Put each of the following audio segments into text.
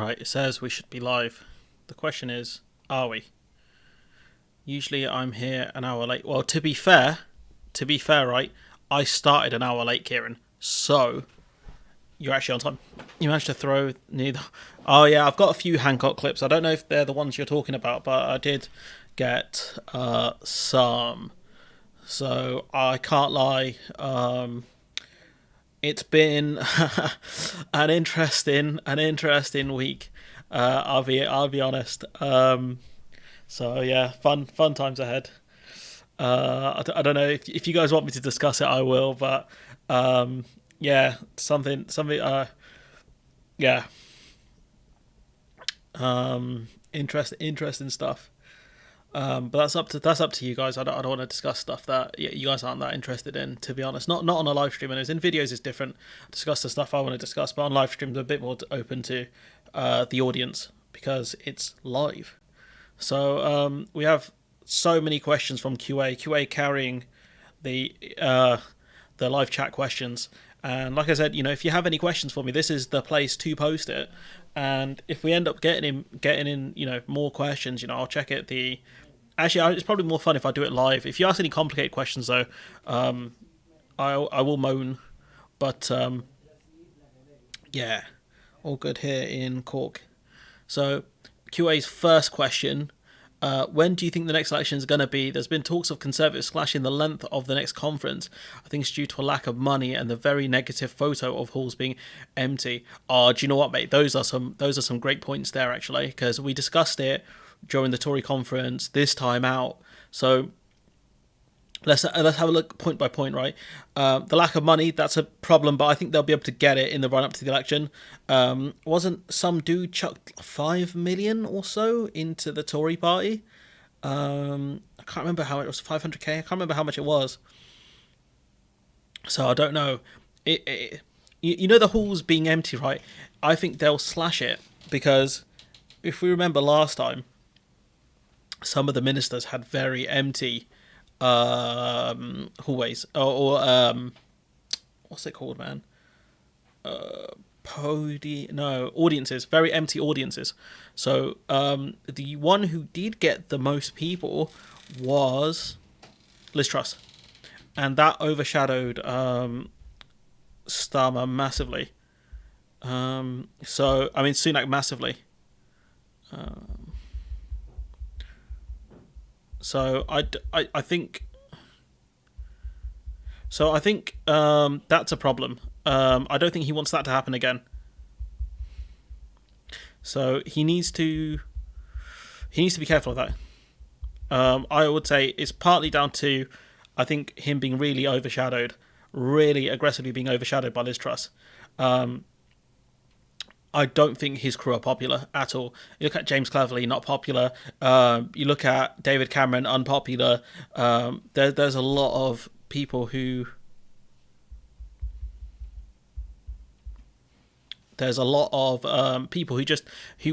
Right, it says we should be live. The question is, are we? Usually I'm here an hour late. Well, to be fair, right, I started an hour late, Kieran. So, you're actually on time. You managed to throw neither. Oh, yeah, I've got a few Hancock clips. I don't know if they're the ones you're talking about, but I did get some. So, I can't lie. It's been an interesting week. I'll be honest. So yeah, fun times ahead. I don't know if you guys want me to discuss it, I will. But yeah, something. Yeah, interesting stuff. But that's up to you guys. I don't want to discuss stuff that you guys aren't that interested in. To be honest, not on a live stream. And in videos is different. Discuss the stuff I want to discuss, but on live streams I'm a bit more open to the audience because it's live. So we have so many questions from QA. QA carrying the the live chat questions. And like I said, if you have any questions for me, this is the place to post it. And if we end up getting in, more questions, I'll check it. Actually, it's probably more fun if I do it live. If you ask any complicated questions, though, I will moan. But yeah, all good here in Cork. So QA's first question. When do you think the next election is going to be? There's been talks of Conservatives slashing the length of the next conference. I think it's due to a lack of money and the very negative photo of halls being empty. Oh, do you know what, mate? Those are some great points there, actually, because we discussed it during the Tory conference this time out. So let's have a look point by point, right? The lack of money, that's a problem, but I think they'll be able to get it in the run up to the election. Wasn't some dude chucked 5 million or so into the Tory party? I can't remember how it was. 500k. I can't remember how much it was. So I don't know. The halls being empty, right? I think they'll slash it because if we remember last time, some of the ministers had very empty hallways or what's it called, man? Audiences, very empty audiences. So the one who did get the most people was Liz Truss, and that overshadowed Starmer massively. So I mean Sunak massively. So I think that's a problem. I don't think he wants that to happen again. So he needs to be careful of that. I would say it's partly down to, I think, him being really aggressively being overshadowed by Liz Truss. I don't think his crew are popular at all. You look at James Cleverly, not popular. You look at David Cameron, unpopular. There's a lot of people who... There's a lot of people who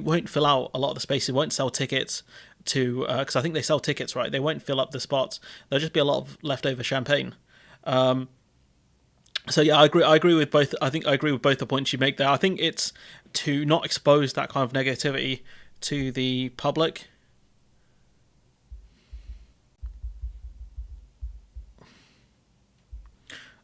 won't fill out a lot of the spaces, won't sell tickets to... Because I think they sell tickets, right? They won't fill up the spots. There'll just be a lot of leftover champagne. So yeah, I agree with both. I think I agree with both the points you make there. I think it's to not expose that kind of negativity to the public.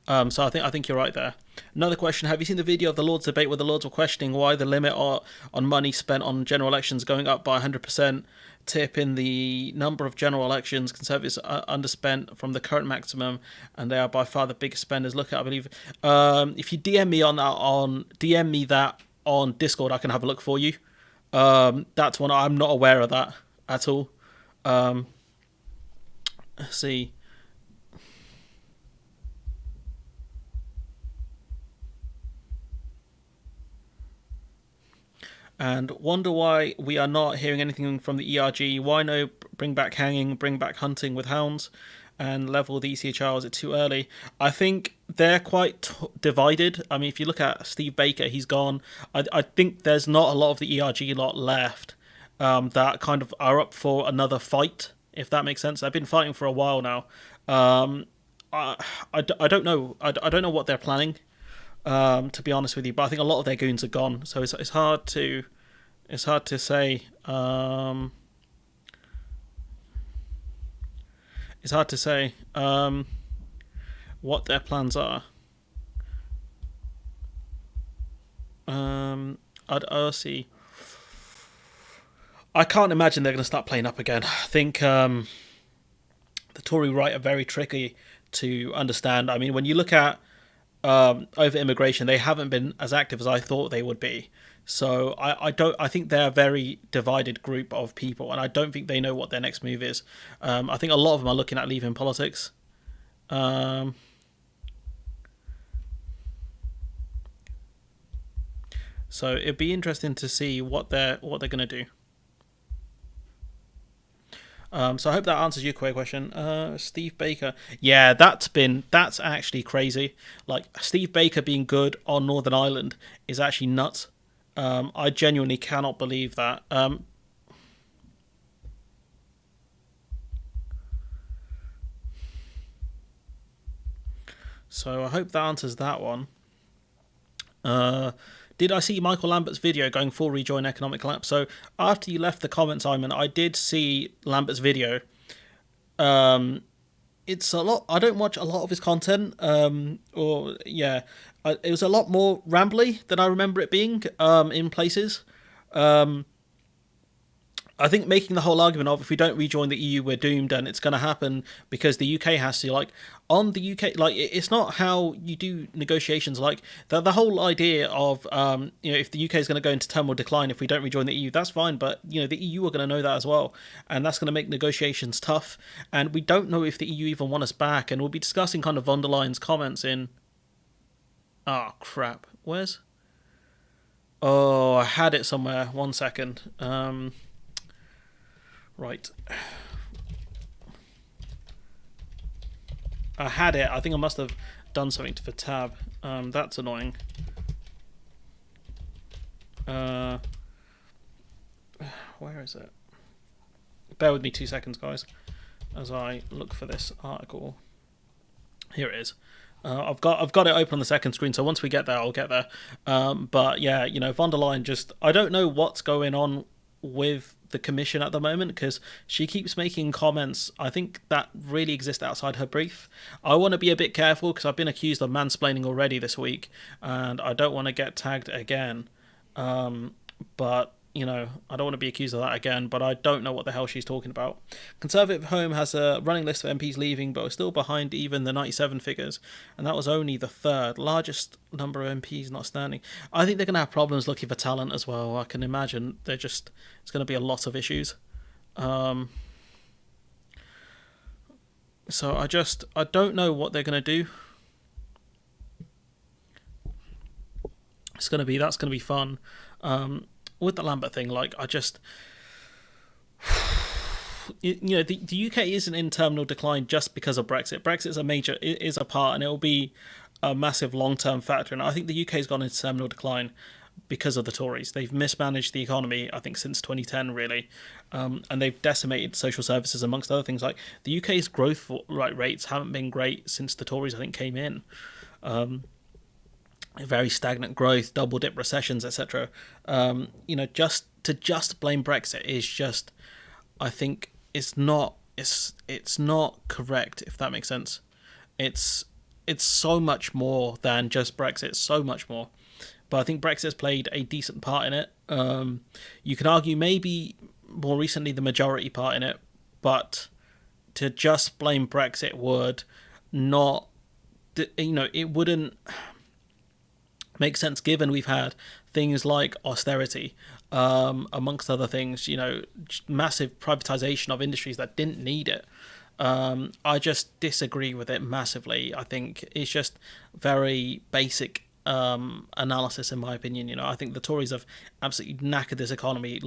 So I think you're right there. Another question: have you seen the video of the Lords debate where the Lords were questioning why the limit on money spent on general elections going up by 100%? Tip in the number of general elections, Conservatives are underspent from the current maximum, and they are by far the biggest spenders. Look at, I believe, if you DM me that on Discord, I can have a look for you. That's one. I'm not aware of that at all. Let's see. And wonder why we are not hearing anything from the ERG. Why no bring back hanging, bring back hunting with hounds, and level the ECHR? Is it too early? I think they're quite divided. I mean, if you look at Steve Baker, he's gone. I think there's not a lot of the ERG lot left that kind of are up for another fight, if that makes sense. They've been fighting for a while now. I don't know. I don't know what they're planning. To be honest with you, but I think a lot of their goons are gone, so it's hard to It's hard to say. It's hard to say what their plans are. I'll see. I can't imagine they're going to start playing up again. I think the Tory right are very tricky to understand. I mean, when you look at over immigration, they haven't been as active as I thought they would be. So I don't. I think they're a very divided group of people, and I don't think they know what their next move is. I think a lot of them are looking at leaving politics. Um, so it'd be interesting to see what they're going to do. So I hope that answers your question. Steve Baker, yeah, that's actually crazy. Like Steve Baker being good on Northern Ireland is actually nuts. I genuinely cannot believe that. So I hope that answers that one. Uh, did I see Michael Lambert's video going full rejoin economic collapse? So after you left the comments, Simon, I did see Lambert's video. Um, it's a lot. I don't watch a lot of his content. Or yeah, it was a lot more rambly than I remember it being. In places. Um, I think making the whole argument of if we don't rejoin the EU, we're doomed, and it's going to happen because the UK has to. Like on the UK, like it's not how you do negotiations. Like the whole idea of if the UK is going to go into terminal decline if we don't rejoin the EU, that's fine. But the EU are going to know that as well, and that's going to make negotiations tough. And we don't know if the EU even want us back. And we'll be discussing kind of von der Leyen's comments in. Oh crap! Where's? Oh, I had it somewhere. 1 second. Right. I had it. I think I must have done something for tab. That's annoying. Where is it? Bear with me 2 seconds, guys, as I look for this article. Here it is. I've got it open on the second screen, so once we get there, I'll get there. But yeah, von der Leyen just, I don't know what's going on with the commission at the moment because she keeps making comments I think that really exist outside her brief. I want to be a bit careful because I've been accused of mansplaining already this week and I don't want to get tagged again. But I don't want to be accused of that again, but I don't know what the hell she's talking about. Conservative Home has a running list of MPs leaving, but we're still behind even the 97 figures, and that was only the third largest number of MPs not standing. I think they're going to have problems looking for talent as well. I can imagine it's going to be a lot of issues. So I don't know what they're going to do. That's going to be fun. With the Lambert thing, like the UK isn't in terminal decline just because of Brexit. Brexit is a part, and it will be a massive long-term factor. And I think the UK has gone into terminal decline because of the Tories. They've mismanaged the economy, I think, since 2010, really, and they've decimated social services, amongst other things. Like the UK's growth rates haven't been great since the Tories, I think, came in. Very stagnant growth, double dip recessions, etc. Just blame Brexit is just, I think it's not correct, if that makes sense. It's so much more than just Brexit, so much more. But I think Brexit's played a decent part in it. You can argue maybe more recently the majority part in it, but to just blame Brexit would not, it wouldn't make sense given we've had things like austerity, amongst other things, massive privatization of industries that didn't need it. I just disagree with it massively. I think it's just very basic analysis, in my opinion. I think the Tories have absolutely knackered this economy,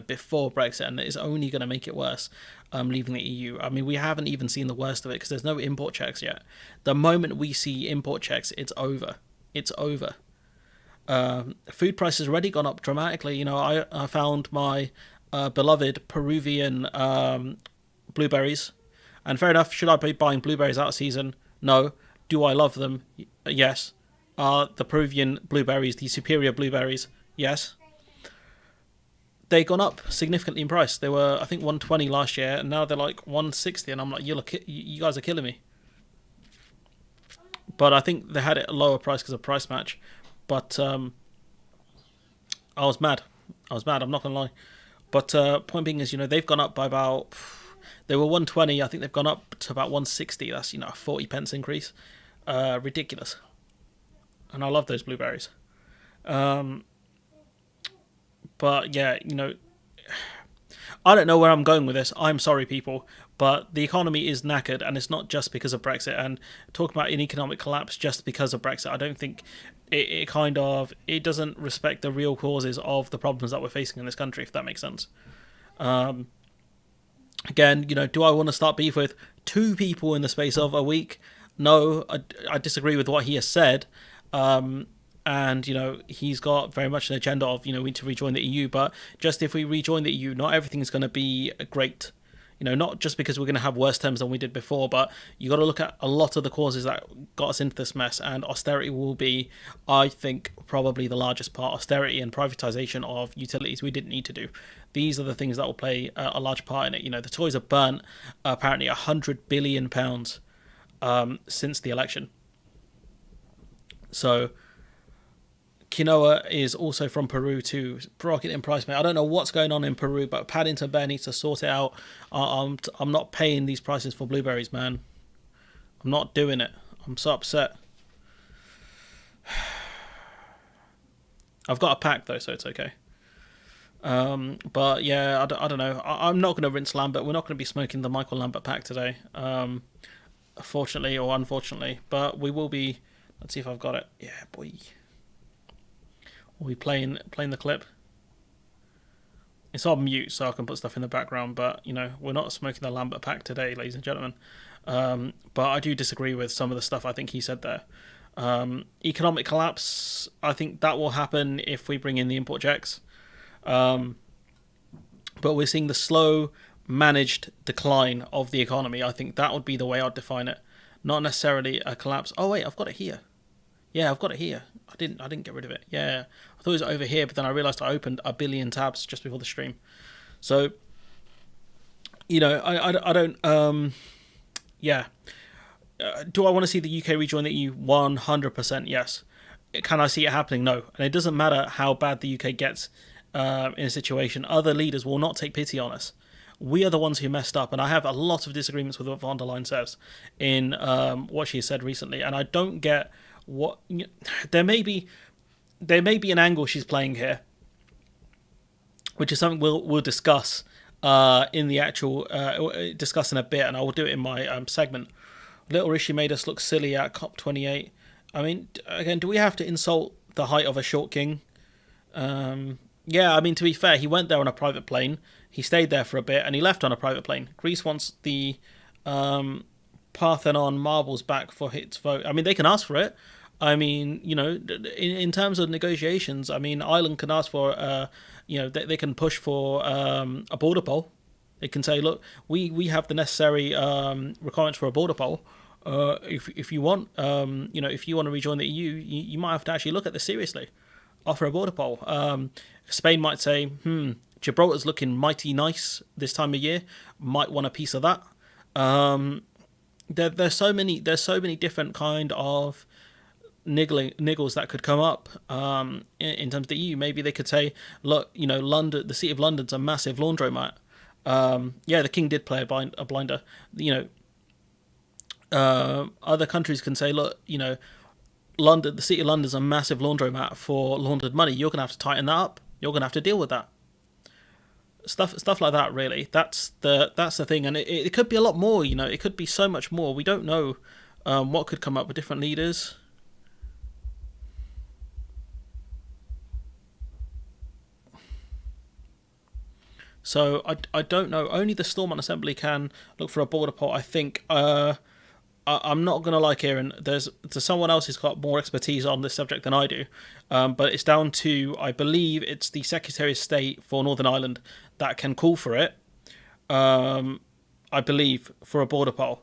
before Brexit, and it's only going to make it worse, leaving the EU. I mean, we haven't even seen the worst of it because there's no import checks yet. The moment we see import checks, it's over. It's over. Food prices already gone up dramatically. I found my beloved Peruvian blueberries, and fair enough. Should I be buying blueberries out of season? No. Do I love them? Yes. Are the Peruvian blueberries the superior blueberries? Yes. They gone up significantly in price. They were, I think, 120 last year, and now they're like 160, and I'm like, you guys are killing me. But I think they had it at a lower price because of price match. But I was mad. I'm not gonna lie. But point being is, they've gone up by about. They were 120. I think they've gone up to about 160. That's a 40p increase. Ridiculous. And I love those blueberries. But yeah, I don't know where I'm going with this. I'm sorry, people, but the economy is knackered, and it's not just because of Brexit. And talking about an economic collapse just because of Brexit, I don't think it doesn't respect the real causes of the problems that we're facing in this country, if that makes sense. Again, do I want to start beef with two people in the space of a week? No, I disagree with what he has said. And, he's got very much an agenda of, we need to rejoin the EU. But just if we rejoin the EU, not everything is going to be great. Not just because we're going to have worse terms than we did before, but you got to look at a lot of the causes that got us into this mess. And austerity will be, I think, probably the largest part. Austerity and privatisation of utilities we didn't need to do. These are the things that will play a large part in it. The Tories have burnt apparently £100 billion since the election. So quinoa is also from Peru too. Rocket in price, mate. I don't know what's going on in Peru, but Paddington Bear needs to sort it out. I'm not paying these prices for blueberries, man. I'm not doing it. I'm so upset. I've got a pack though, so it's okay. But yeah, I don't know. I'm not going to rinse Lambert. We're not going to be smoking the Michael Lambert pack today. Fortunately or unfortunately, but we will be. Let's see if I've got it. Yeah, boy. We'll be playing the clip. It's on mute, so I can put stuff in the background. But we're not smoking the Lambert pack today, ladies and gentlemen. But I do disagree with some of the stuff I think he said there. Economic collapse. I think that will happen if we bring in the import checks. But we're seeing the slow, managed decline of the economy. I think that would be the way I'd define it. Not necessarily a collapse. Oh wait, I've got it here. Yeah, I've got it here. I didn't get rid of it. Yeah, I thought it was over here, but then I realised I opened a billion tabs just before the stream. So, I don't. Yeah. Do I want to see the UK rejoin the EU? 100% yes. Can I see it happening? No. And it doesn't matter how bad the UK gets in a situation. Other leaders will not take pity on us. We are the ones who messed up, and I have a lot of disagreements with what von der Leyen says in what she has said recently, and I don't get what there may be an angle she's playing here, which is something we'll discuss in the actual discuss in a bit, and I will do it in my segment. Little Rishi made us look silly at COP28. I mean, again, do we have to insult the height of a short king? Yeah, I mean, to be fair, he went there on a private plane. He stayed there for a bit, and he left on a private plane. Greece wants the Parthenon marbles back for its vote. I mean, they can ask for it. I mean, in terms of negotiations, I mean, Ireland can ask for, they can push for a border poll. They can say, look, we have the necessary requirements for a border poll. If you want, if you want to rejoin the EU, you might have to actually look at this seriously. Offer a border poll. Spain might say, Gibraltar's looking mighty nice this time of year. Might want a piece of that. There's so many different kind of niggles that could come up in terms of the EU. Maybe they could say, look, London, the city of London's a massive laundromat. Yeah, the king did play a blinder. Other countries can say, look, London, the city of London's a massive laundromat for laundered money. You're going to have to tighten that up. You're going to have to deal with that. Stuff like that, really. That's the thing, and it could be a lot more. It could be so much more. We don't know what could come up with different leaders. So I don't know. Only the Stormont Assembly can look for a border poll. I think. I'm not going to lie, Kieran. There's someone else who's got more expertise on this subject than I do. But it's down to, I believe, it's the Secretary of State for Northern Ireland that can call for it. I believe, for a border poll.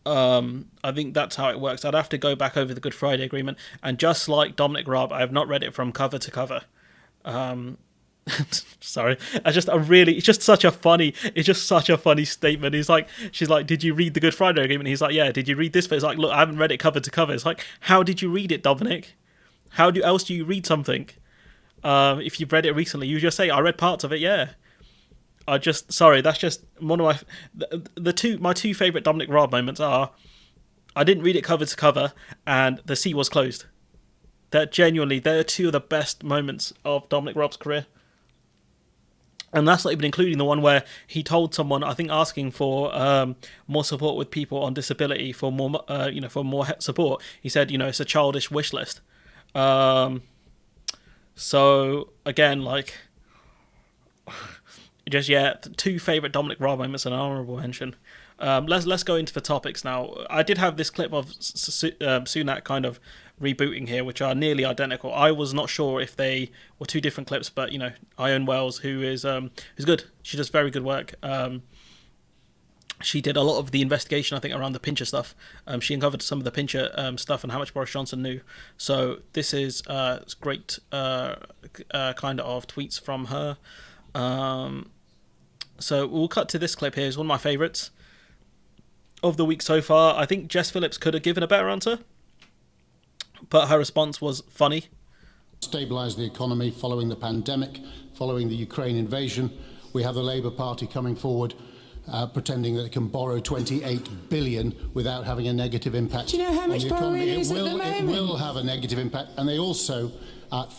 I think that's how it works. I'd have to go back over the Good Friday Agreement. And just like Dominic Raab, I have not read it from cover to cover. Sorry, it's just such a funny statement. She's like, did you read the Good Friday Agreement? He's like, yeah. Did you read this bit? It's like, look, I haven't read it cover to cover. It's like, how did you read it, Dominic? Else do you read something? If you've read it recently, you just say, I read parts of it. Yeah. That's just one of my two favorite Dominic Raab moments are, I didn't read it cover to cover, and the sea was closed. They're two of the best moments of Dominic Raab's career. And that's not even including the one where he told someone, I think, asking for more support with people on disability, for more, for more support. He said, it's a childish wish list. So again, like, just two favorite Dominic Raab moments and an honourable mention. Let's go into the topics now. I did have this clip of Sunak kind of rebooting here, which are nearly identical. I was not sure if they were two different clips, but Ione Wells, who's good. She does very good work. She did a lot of the investigation, I think, around the Pincher stuff. She uncovered some of the Pincher stuff and how much Boris Johnson knew. So this is great kind of tweets from her. So we'll cut to this clip here. It's one of my favourites of the week so far. I think Jess Phillips could have given a better answer, but her response was funny. Stabilise the economy following the pandemic, following the Ukraine invasion. We have the Labour Party coming forward pretending that it can borrow 28 billion without having a negative impact. Do you know how much borrowing is at the moment? It will have a negative impact, and they also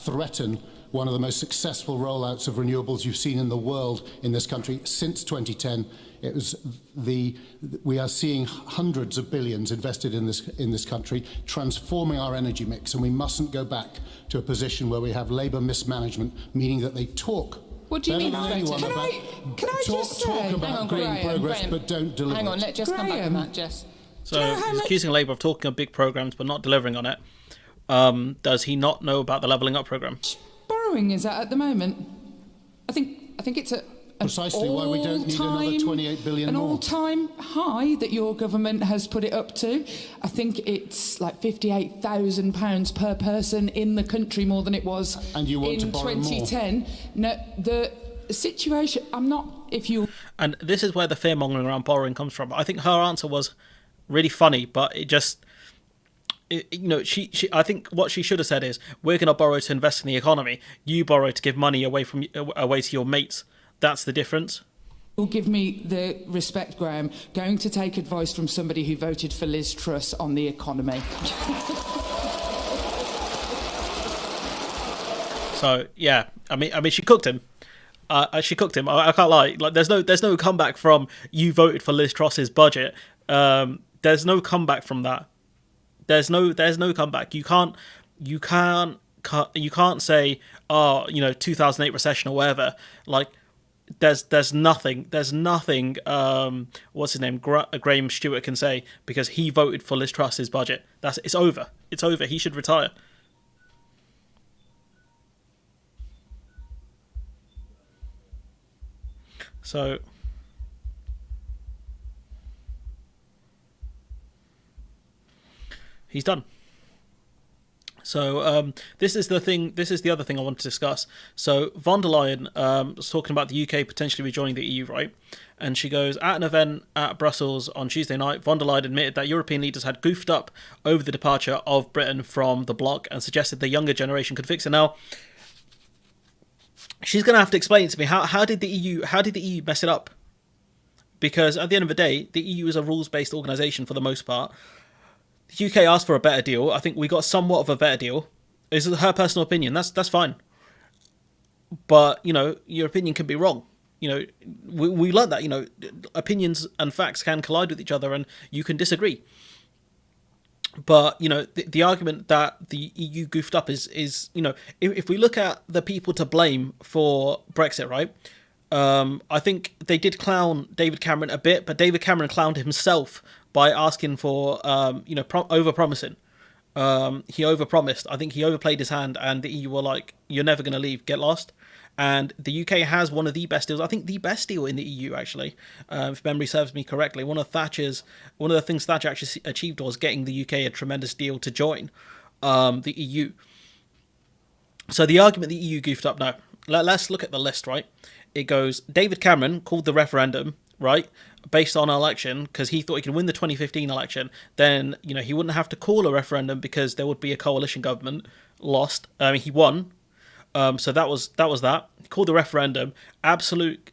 threaten one of the most successful rollouts of renewables you've seen in the world in this country since 2010. We are seeing hundreds of billions invested in this country, transforming our energy mix, and we mustn't go back to a position where we have Labour mismanagement, meaning that they talk. What do you mean? Can I just say? Talk about green progress, but don't deliver. Hang on, let Jess come back on that, Jess. So he's accusing Labour of talking of big programmes but not delivering on it. Does he not know about the Levelling Up programme? Borrowing is at the moment. I think it's precisely why we don't need another 28 billion more. An all-time high that your government has put it up to. I think it's like £58,000 per person in the country, more than it was and you want in to borrow 2010. More. No, the situation. I'm not. If you. And this is where the fear-mongering around borrowing comes from. I think her answer was really funny, but it just. She I think what she should have said is, we're going to borrow to invest in the economy. You borrow to give money away to your mates. That's the difference. Will give me the respect, Graham, going to take advice from somebody who voted for Liz Truss on the economy. So yeah, I mean, she cooked him. She cooked him. I can't lie. Like, there's no comeback from you voted for Liz Truss's budget. There's no comeback from that. There's no comeback. You can't say, 2008 recession or whatever. Like, there's nothing. What's his name? Graham Stewart can say, because he voted for Liz Truss's budget. It's over. It's over. He should retire. So. He's done. So this is the other thing I want to discuss. So von der Leyen was talking about the UK potentially rejoining the EU, right? And she goes, at an event at Brussels on Tuesday night, von der Leyen admitted that European leaders had goofed up over the departure of Britain from the bloc and suggested the younger generation could fix it. Now, she's going to have to explain to me how did the EU mess it up? Because at the end of the day, the EU is a rules-based organisation for the most part. The UK asked for a better deal. I think we got somewhat of a better deal. This is her personal opinion. That's fine. But, your opinion can be wrong. We learned that, opinions and facts can collide with each other and you can disagree. But, the argument that the EU goofed up is if we look at the people to blame for Brexit, right? I think they did clown David Cameron a bit, but David Cameron clowned himself by asking for, over-promising. He overpromised. I think he overplayed his hand, and the EU were like, you're never going to leave, get lost. And the UK has one of the best deals, I think the best deal in the EU, actually, if memory serves me correctly. One of the things Thatcher actually achieved was getting the UK a tremendous deal to join the EU. So the argument the EU goofed up, no. let's look at the list, right? It goes, David Cameron called the referendum, right, based on an election because he thought he could win the 2015 election. Then, he wouldn't have to call a referendum because there would be a coalition government. Lost. I mean, he won. So that was that. He called the referendum. Absolute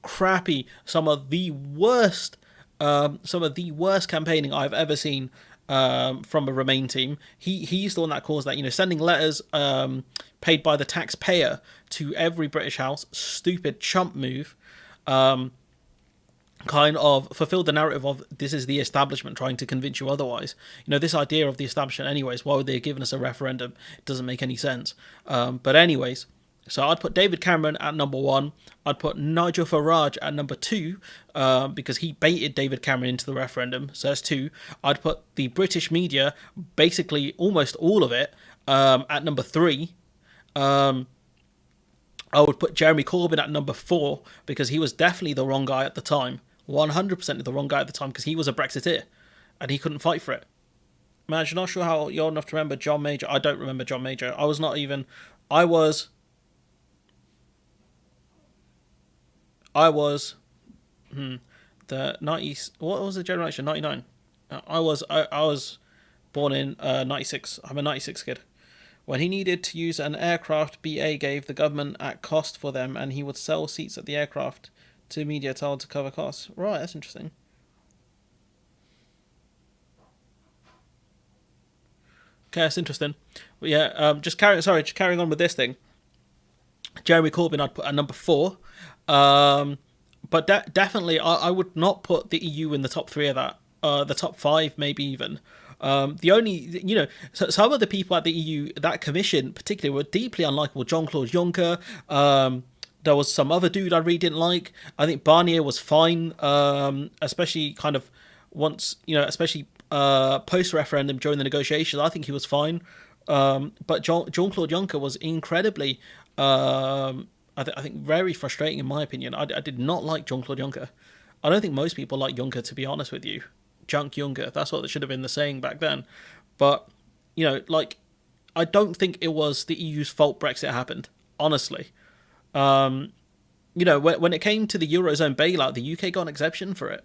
crappy. Some of the worst campaigning I've ever seen from a Remain team. He's the one that caused that. Sending letters paid by the taxpayer to every British house. Stupid chump move. Kind of fulfilled the narrative of this is the establishment trying to convince you otherwise. This idea of the establishment anyways, why would they have given us a referendum? It doesn't make any sense. But anyways, so I'd put David Cameron at number 1. I'd put Nigel Farage at number 2 because he baited David Cameron into the referendum. So that's 2. I'd put the British media, basically almost all of it, at number 3. I would put Jeremy Corbyn at number 4 because he was definitely the wrong guy at the time. 100% the wrong guy at the time because he was a Brexiteer and he couldn't fight for it. Man, you're not sure how you're old enough to remember John Major. I don't remember John Major. I was the 90s. What was the generation? 99. I was born in 96. I'm a 96 kid. When he needed to use an aircraft, BA gave the government at cost for them, and he would sell seats at the aircraft to media told to cover costs. Right, that's interesting. Okay, that's interesting. But yeah, just carrying on with this thing. Jeremy Corbyn, I'd put at number 4. But definitely, I would not put the EU in the top 3 of that. The top 5, maybe even. The only, some of the people at the EU, that commission particularly, were deeply unlikable. Jean-Claude Juncker, there was some other dude I really didn't like. I think Barnier was fine, especially kind of once, especially post-referendum during the negotiations. I think he was fine. But Jean-Claude Juncker was incredibly, I think very frustrating in my opinion. I did not like Jean-Claude Juncker. I don't think most people like Juncker, to be honest with you. Junk Juncker, that's what should have been the saying back then. But, I don't think it was the EU's fault Brexit happened, honestly. When it came to the Eurozone bailout, the UK got an exception for it.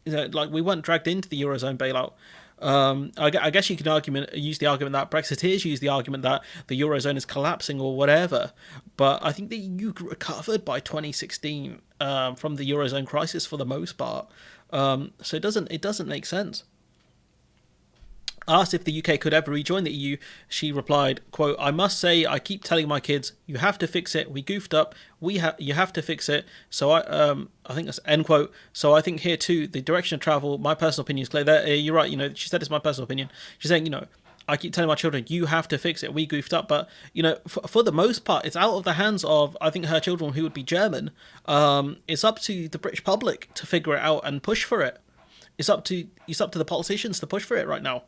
We weren't dragged into the Eurozone bailout. I guess you can use the argument that Brexiteers use the argument that the Eurozone is collapsing or whatever. But I think the EU recovered by 2016 from the Eurozone crisis for the most part. So it doesn't make sense. Asked if the UK could ever rejoin the EU, she replied, quote, "I must say, I keep telling my kids, you have to fix it. We goofed up. You have to fix it. So I think that's end quote. So I think here too, the direction of travel, my personal opinion is clear. You're right. She said it's my personal opinion. She's saying, I keep telling my children, you have to fix it. We goofed up. But, for the most part, it's out of the hands of, I think, her children who would be German. It's up to the British public to figure it out and push for it. It's up to the politicians to push for it right now.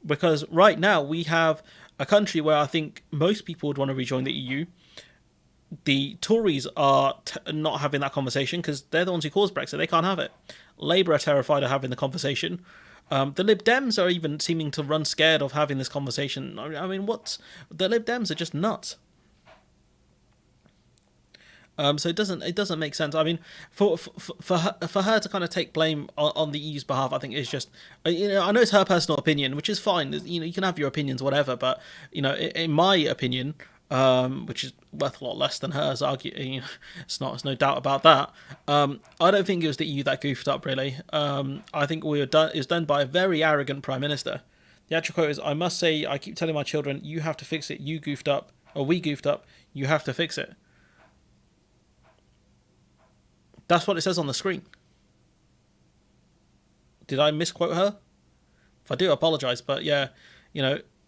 Because right now we have a country where I think most people would want to rejoin the EU. The Tories are not having that conversation because they're the ones who caused Brexit. They can't have it. Labour are terrified of having the conversation. The Lib Dems are even seeming to run scared of having this conversation. I mean, the Lib Dems are just nuts. So it doesn't make sense. I mean, for her to kind of take blame on the EU's behalf, I think is just, I know it's her personal opinion, which is fine. You can have your opinions, whatever. But in my opinion, which is worth a lot less than hers, it's no doubt about that. I don't think it was the EU that goofed up. Really, I think it was done by a very arrogant prime minister. The actual quote is, "I must say, I keep telling my children, you have to fix it. You goofed up, or we goofed up. You have to fix it." That's what it says on the screen. Did I misquote her? If I do, I apologise. But yeah,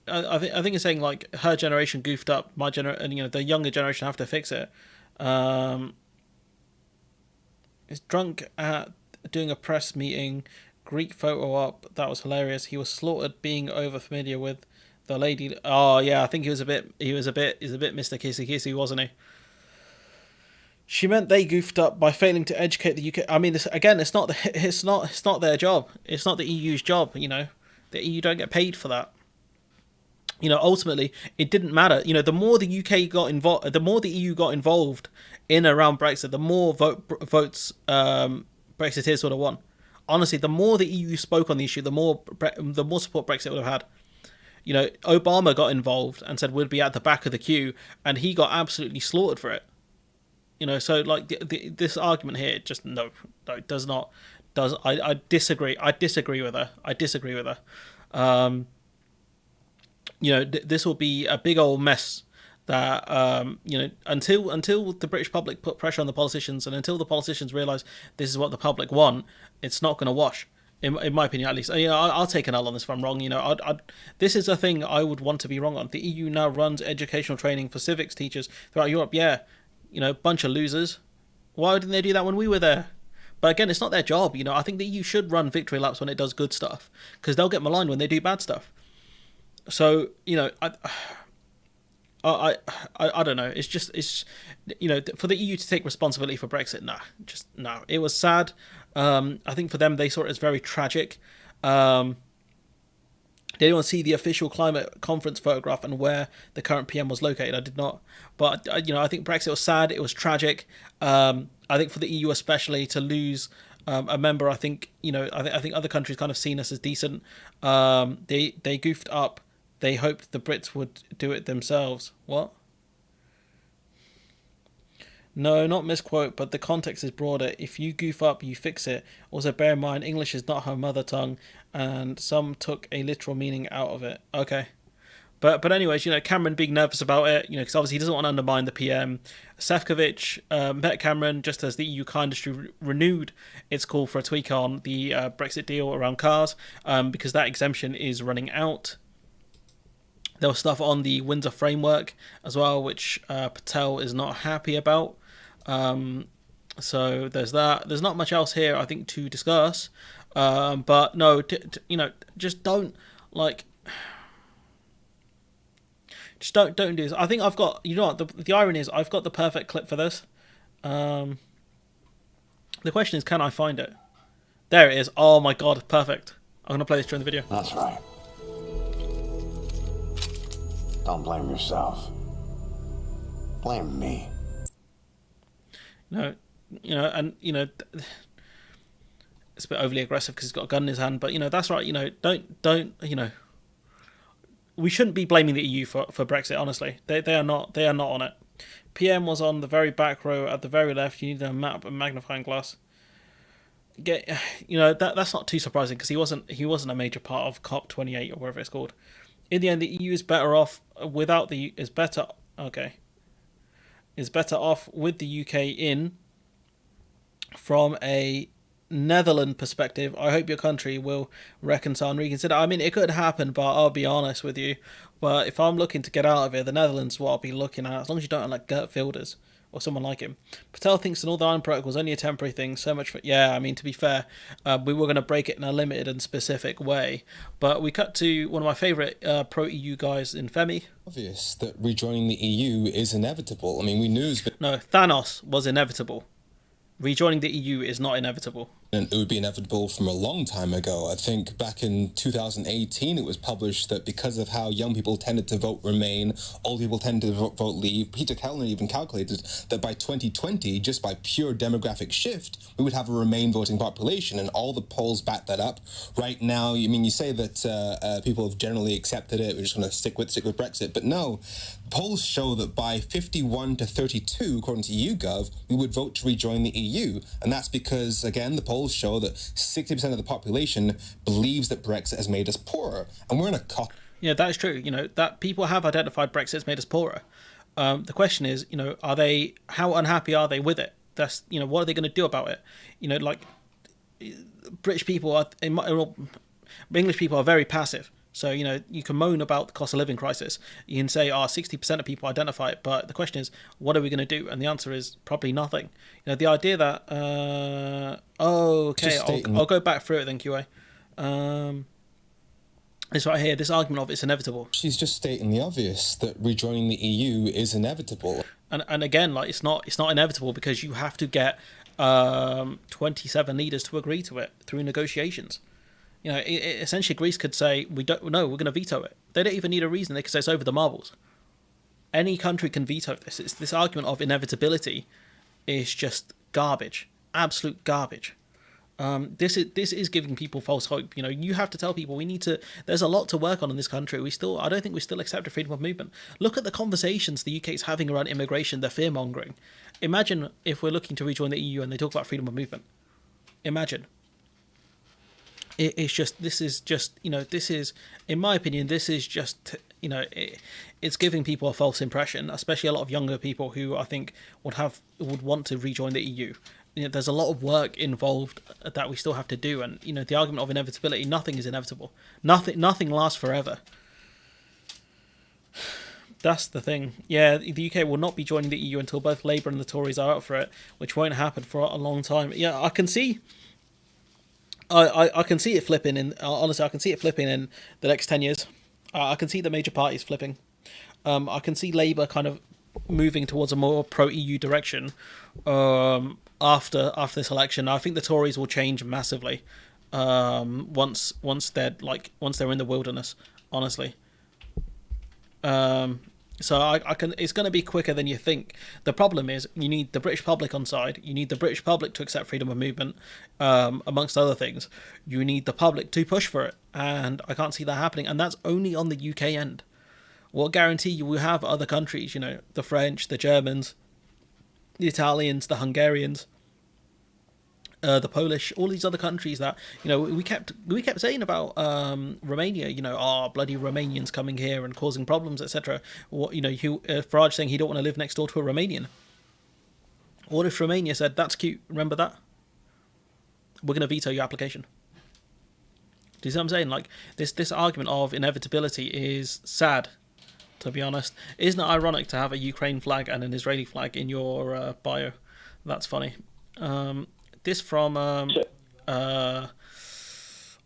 I think it's saying like her generation goofed up, and the younger generation have to fix it. Is drunk at doing a press meeting, Greek photo op. That was hilarious. He was slaughtered being over familiar with the lady. Oh yeah, I think he was a bit Mr. Kissy Kissy, wasn't he? She meant they goofed up by failing to educate the UK. I mean, it's not their job. It's not the EU's job. The EU don't get paid for that. Ultimately, it didn't matter. The more the UK got involved, the more the EU got involved in and around Brexit, the more votes Brexiteers would have won. Honestly, the more the EU spoke on the issue, the more support Brexit would have had. Obama got involved and said we'd be at the back of the queue, and he got absolutely slaughtered for it. So like this argument here, just no, it does not. I disagree. I disagree with her. This will be a big old mess that until the British public put pressure on the politicians, and until the politicians realise this is what the public want, it's not going to wash. In my opinion, at least. I'll take an L on this if I'm wrong. This is a thing I would want to be wrong on. The EU now runs educational training for civics teachers throughout Europe. Yeah, bunch of losers. Why didn't they do that when we were there? But again, it's not their job. I think the EU should run victory laps when it does good stuff, because they'll get maligned when they do bad stuff. So I don't know. It's for the EU to take responsibility for Brexit. No. It was sad. I think for them, they saw it as very tragic. They didn't want to see the official climate conference photograph and where the current PM was located. I did not. But I think Brexit was sad. It was tragic. I think for the EU especially to lose a member, I think other countries kind of seen us as decent. They goofed up. They hoped the Brits would do it themselves. What? No, not misquote, but the context is broader. If you goof up, you fix it. Also, bear in mind, English is not her mother tongue, and some took a literal meaning out of it. Okay. But anyways, Cameron being nervous about it, because obviously he doesn't want to undermine the PM. Sefcovic met Cameron just as the EU car industry renewed its call for a tweak on the Brexit deal around cars, because that exemption is running out. There was stuff on the Windsor framework as well, which Patel is not happy about. So there's that. There's not much else here, I think, to discuss. But no, just don't just don't do this. I think I've got. The irony is I've got the perfect clip for this. The question is, can I find it? There it is. Oh my god, perfect. I'm gonna play this during the video. That's right. Don't blame yourself. Blame me. No, and it's a bit overly aggressive because he's got a gun in his hand. But that's right. Don't. We shouldn't be blaming the EU for Brexit. Honestly, they are not on it. PM was on the very back row at the very left. You need a map and magnifying glass. That's not too surprising because he wasn't a major part of COP28 or whatever it's called. In the end, the EU is better off without the is better off with the UK in. From a Netherlands perspective, I hope your country will reconcile and reconsider. I mean, it could happen, but I'll be honest with you. But if I'm looking to get out of it, the Netherlands is what I'll be looking at, as long as you don't like Gert Wilders or someone like him. Patel thinks the Northern Ireland Protocol is only a temporary thing. So much for... Yeah, I mean, to be fair, we were going to break it in a limited and specific way. But we cut to one of my favourite pro-EU guys in Femi. Obvious that rejoining the EU is inevitable. I mean, we knew... No, Thanos was inevitable. Rejoining the EU is not inevitable. And it would be inevitable from a long time ago. I think back in 2018 it was published that because of how young people tended to vote Remain, old people tended to vote Leave, Peter Kellner even calculated that by 2020, just by pure demographic shift, we would have a Remain voting population, and all the polls back that up. Right now, you say that people have generally accepted it, we're just going to stick with Brexit, but no, polls show that by 51 to 32, according to YouGov, we would vote to rejoin the EU, and that's because, again, the polls show that 60% of the population believes that Brexit has made us poorer, and we're in a Yeah, that is true. That people have identified Brexit has made us poorer. The question is, how unhappy are they with it? That's, what are they going to do about it? British people English people are very passive. So, you can moan about the cost of living crisis. You can say, 60% of people identify it. But the question is, what are we going to do? And the answer is probably nothing. The idea that... I'll go back through it then, QA. It's right here, this argument of it's inevitable. She's just stating the obvious, that rejoining the EU is inevitable. And again, it's not inevitable because you have to get 27 leaders to agree to it through negotiations. Essentially Greece could say, we're going to veto it. They don't even need a reason. They can say it's over the marbles. Any country can veto this. It's this argument of inevitability is just garbage, absolute garbage. This is giving people false hope. You know, you have to tell people we need to. There's a lot to work on in this country. I don't think we still accept freedom of movement. Look at the conversations the UK is having around immigration. They're fear mongering. Imagine if we're looking to rejoin the EU and they talk about freedom of movement. Imagine. It's just, this is just, you know, this is, in my opinion, this is just, you know, it's giving people a false impression, especially a lot of younger people who I think would want to rejoin the EU. You know, there's a lot of work involved that we still have to do, and you know, the argument of inevitability, nothing is inevitable. Nothing lasts forever. That's the thing. Yeah, the UK will not be joining the EU until both Labour and the Tories are up for it, which won't happen for a long time. Yeah, I can see. I can see it flipping in. Honestly, I can see it flipping in the next 10 years. I can see the major parties flipping. I can see Labour kind of moving towards a more pro-EU direction after this election. I think the Tories will change massively once they're in the wilderness. Honestly. So I can. It's going to be quicker than you think. The problem is you need the British public on side. You need the British public to accept freedom of movement, amongst other things. You need the public to push for it, and I can't see that happening. And that's only on the UK end. What guarantee you will have other countries? You know, the French, the Germans, the Italians, the Hungarians, the Polish, all these other countries that, you know, we kept saying about Romania, you know, bloody Romanians coming here and causing problems, etc. What, you know, Farage saying he don't want to live next door to a Romanian. What if Romania said, that's cute, remember that? We're going to veto your application. Do you see what I'm saying? Like, this argument of inevitability is sad, to be honest. Isn't it ironic to have a Ukraine flag and an Israeli flag in your bio? That's funny. This from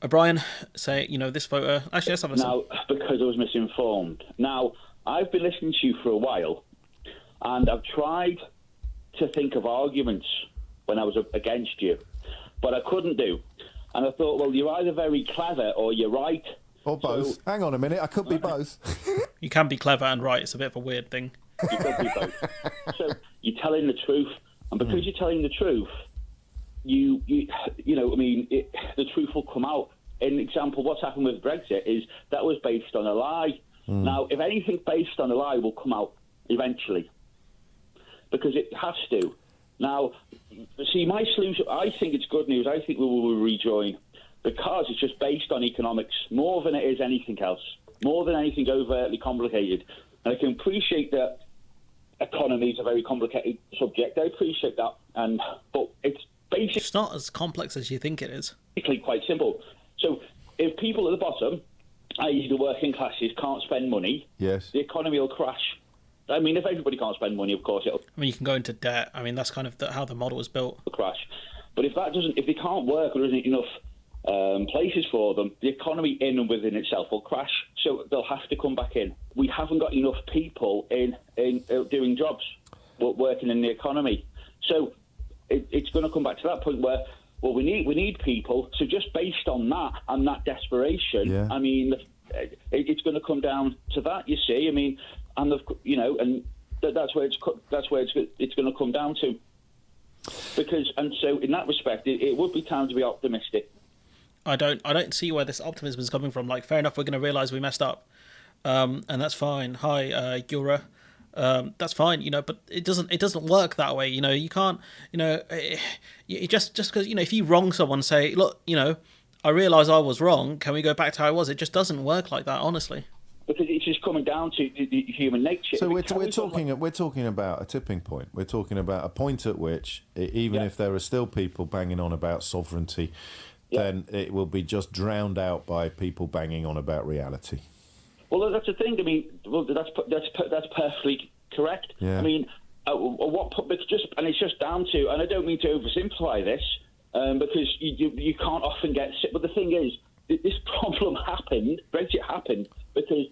O'Brien, say, you know, this photo. Actually, let's have a listen. Now, because I was misinformed. Now, I've been listening to you for a while, and I've tried to think of arguments when I was against you, but I couldn't do. And I thought, well, you're either very clever or you're right. Or both. So, hang on a minute, I could be both. You can be clever and right. It's a bit of a weird thing. You could be both. So you're telling the truth, and because you're telling the truth, you know, I mean, the truth will come out. An example, what's happened with Brexit is that was based on a lie. Now, if anything based on a lie will come out eventually, because it has to. Now, see, my solution, I think it's good news. I think we will rejoin because it's just based on economics more than it is anything else, more than anything overtly complicated. And I can appreciate that economy is a very complicated subject. I appreciate that, but it's not as complex as you think it is. Basically quite simple. So if people at the bottom, i.e. the working classes, can't spend money, yes, the economy will crash. I mean, if everybody can't spend money, of course it'll... I mean, you can go into debt. I mean, that's kind of how the model is built. Crash. But if they can't work or there isn't enough places for them, the economy in and within itself will crash. So they'll have to come back in. We haven't got enough people in doing jobs, working in the economy. So it's going to come back to that point where, well, we need people. So just based on that and that desperation, yeah. I mean, it's going to come down to that. You see, I mean, and that's where it's going to come down to. And so in that respect, it would be time to be optimistic. I don't see where this optimism is coming from. Like, fair enough, we're going to realise we messed up, and that's fine. Hi, Gura. That's fine, you know, but it doesn't work that way. You know, you can't, you know, just because, you know, if you wrong someone, say, look, you know, I realise I was wrong. Can we go back to how I was? It just doesn't work like that, honestly. Because it's just coming down to the human nature. So we're talking about a tipping point. We're talking about a point at which, even if there are still people banging on about sovereignty, then it will be just drowned out by people banging on about reality. Well, that's the thing. I mean, well, that's perfectly correct. Yeah. I mean, it's just down to, and I don't mean to oversimplify this, because you can't often get sick. But the thing is, this problem happened. Brexit happened because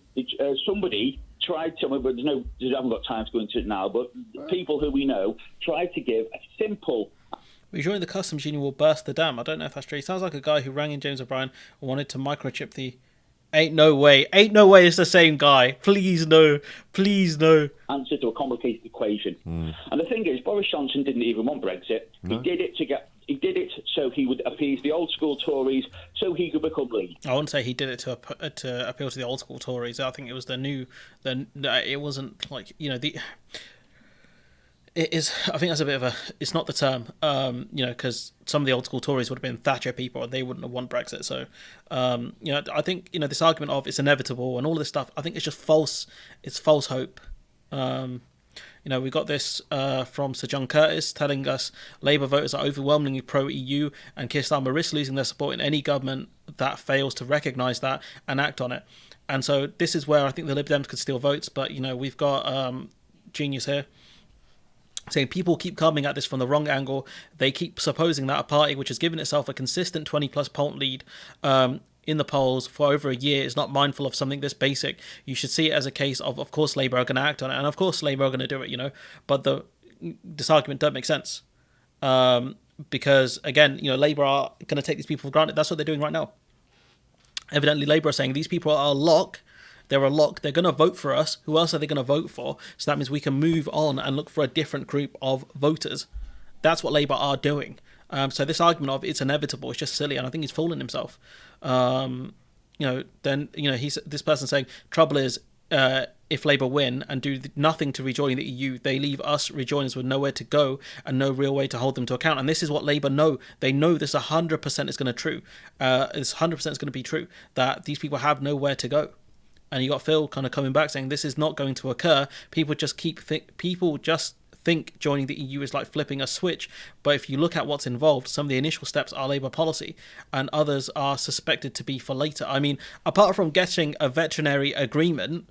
somebody tried to. But I haven't got time to go into it now. But people who we know tried to give a simple. Rejoining the customs union will burst the dam. I don't know if that's true. He sounds like a guy who rang in James O'Brien and wanted to microchip the Ain't no way. Ain't no way it's the same guy. Please no. Please no. Answer to a complicated equation. And the thing is, Boris Johnson didn't even want Brexit. No. He did it so he would appease the old school Tories, so he could become lead. I wouldn't say he did it to appeal to the old school Tories. I think it was it wasn't like, it is. I think that's a bit of a. It's not the term, because some of the old school Tories would have been Thatcher people, and they wouldn't have won Brexit. So, I think this argument of it's inevitable and all of this stuff. I think it's just false. It's false hope. We got this from Sir John Curtis telling us Labour voters are overwhelmingly pro-EU, and Keir Starmer risks losing their support in any government that fails to recognise that and act on it. And so this is where I think the Lib Dems could steal votes. But we've got Genius here saying people keep coming at this from the wrong angle. They keep supposing that a party which has given itself a consistent 20-plus point lead in the polls for over a year is not mindful of something this basic. You should see it as a case of course, Labour are going to act on it, and of course, Labour are going to do it, But this argument doesn't make sense because, again, Labour are going to take these people for granted. That's what they're doing right now. Evidently, Labour are saying these people are a lock. They're a lock. They're going to vote for us. Who else are they going to vote for? So that means we can move on and look for a different group of voters. That's what Labour are doing. So this argument of it's inevitable is just silly, and I think he's fooling himself. He's this person saying trouble is if Labour win and do nothing to rejoin the EU, they leave us rejoiners with nowhere to go and no real way to hold them to account. And this is what Labour know. They know this 100% is going to true. This 100% is going to be true, that these people have nowhere to go. And you got Phil kind of coming back saying this is not going to occur. People just think joining the EU is like flipping a switch. But if you look at what's involved, some of the initial steps are Labour policy, and others are suspected to be for later. I mean, apart from getting a veterinary agreement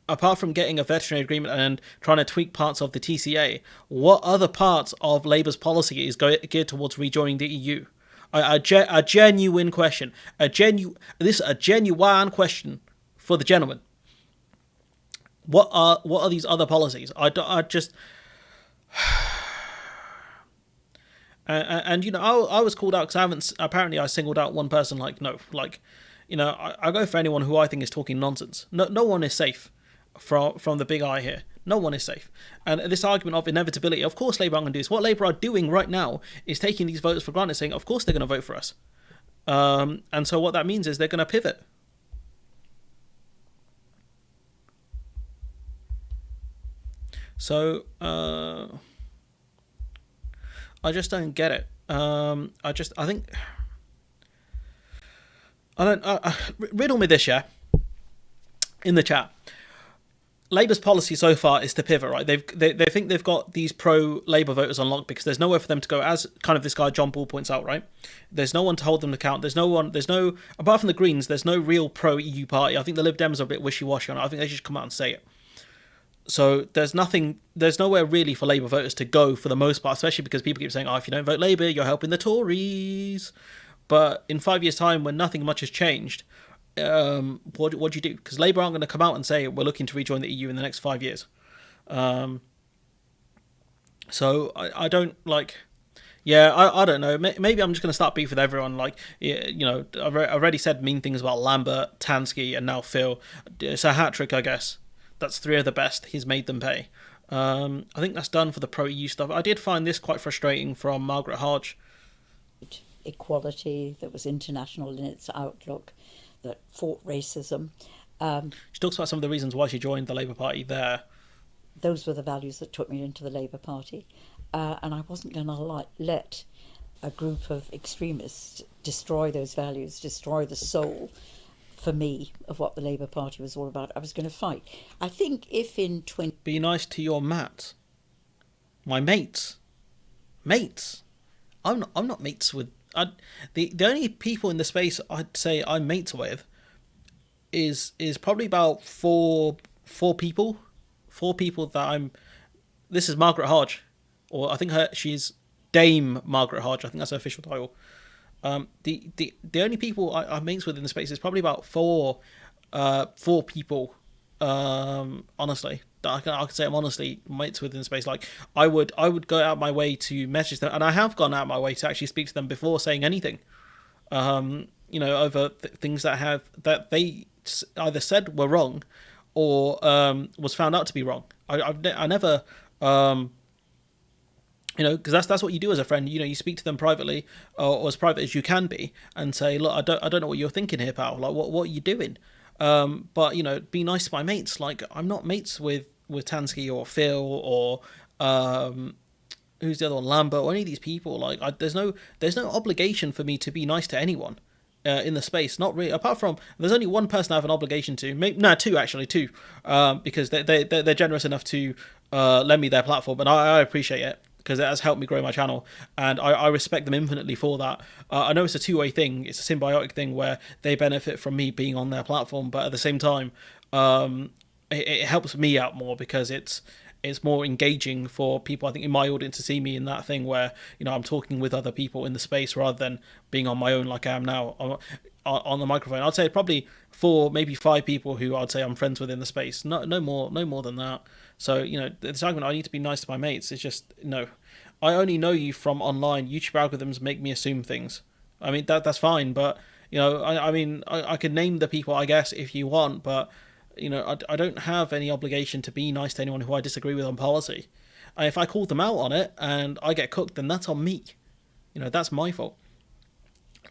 and trying to tweak parts of the TCA, what other parts of Labour's policy is geared towards rejoining the EU? A genuine question. This is a genuine question for the gentleman. What are these other policies? I was called out because I singled out one person. I go for anyone who I think is talking nonsense. No one is safe from the big eye here. No one is safe. And this argument of inevitability, of course Labour are going to do this. What Labour are doing right now is taking these voters for granted, saying of course they're going to vote for us. And so what that means is they're going to pivot. So I just don't get it. Riddle me this, yeah, in the chat. Labour's policy so far is to pivot, right? They think they've got these pro-Labour voters on lock because there's nowhere for them to go, as kind of this guy John Ball points out, right? There's no one to hold them to account. Apart from the Greens, there's no real pro-EU party. I think the Lib Dems are a bit wishy-washy on it. I think they should come out and say it. So there's nowhere really for Labour voters to go for the most part, especially because people keep saying, if you don't vote Labour, you're helping the Tories. But in 5 years' time, when nothing much has changed, what do you do? Because Labour aren't going to come out and say we're looking to rejoin the EU in the next 5 years. So I don't like. Yeah, I don't know. Maybe I'm just going to start beef with everyone. I've already said mean things about Lambert, Tansky, and now Phil. It's a hat trick, I guess. That's 3 of the best. He's made them pay. I think that's done for the pro-EU stuff. I did find this quite frustrating from Margaret Hodge. Equality that was international in its outlook, that fought racism. She talks about some of the reasons why she joined the Labour Party there. Those were the values that took me into the Labour Party. And I wasn't going to let a group of extremists destroy those values, destroy the soul, for me, of what the Labour Party was all about. I was going to fight. I think if in 20... Be nice to your mats. My mates. Mates. I'm not mates with... The only people in the space I'd say I'm mates with is probably about four people. 4 people that I'm... This is Margaret Hodge. Or I think she's Dame Margaret Hodge. I think that's her official title. The only people I'm mates with in the space is probably about four people, honestly, that I could say I'm honestly mates with in the space. Like I would go out my way to message them, and I have gone out my way to actually speak to them before saying anything. over things that they either said were wrong or was found out to be wrong. I never, because that's what you do as a friend. You speak to them privately, or as private as you can be, and say, look, I don't know what you're thinking here, pal. Like, what are you doing? But be nice to my mates. Like, I'm not mates with Tansky or Phil or who's the other one, Lambert, or any of these people. Like, there's no obligation for me to be nice to anyone in the space. Not really. Apart from, there's only one person I have an obligation to. Two actually, because they're generous enough to lend me their platform, and I appreciate it, because it has helped me grow my channel, and I respect them infinitely for that. I know it's a two-way thing. It's a symbiotic thing where they benefit from me being on their platform, but at the same time, it helps me out more, because it's more engaging for people, I think, in my audience to see me in that thing where, I'm talking with other people in the space rather than being on my own like I am now on the microphone. I'd say probably 4, maybe 5 people who I'd say I'm friends with in the space. No more than that. So, this argument, I need to be nice to my mates, it's just, no. I only know you from online. YouTube algorithms make me assume things. I mean, that's fine, but, I could name the people, I guess, if you want, but, I don't have any obligation to be nice to anyone who I disagree with on policy. And if I call them out on it and I get cooked, then that's on me. That's my fault.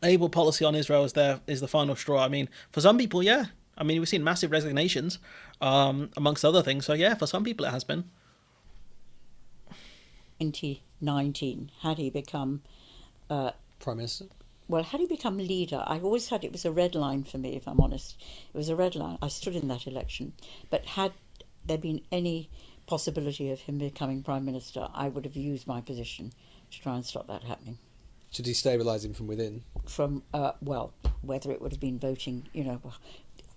Labour policy on Israel is the final straw. I mean, for some people, yeah. I mean, we've seen massive resignations, amongst other things. So, yeah, for some people it has been. 2019, had he become... Prime Minister? Well, had he become leader, I always had it was a red line for me, if I'm honest. It was a red line. I stood in that election. But had there been any possibility of him becoming Prime Minister, I would have used my position to try and stop that happening. To destabilise him from within? From, whether it would have been voting,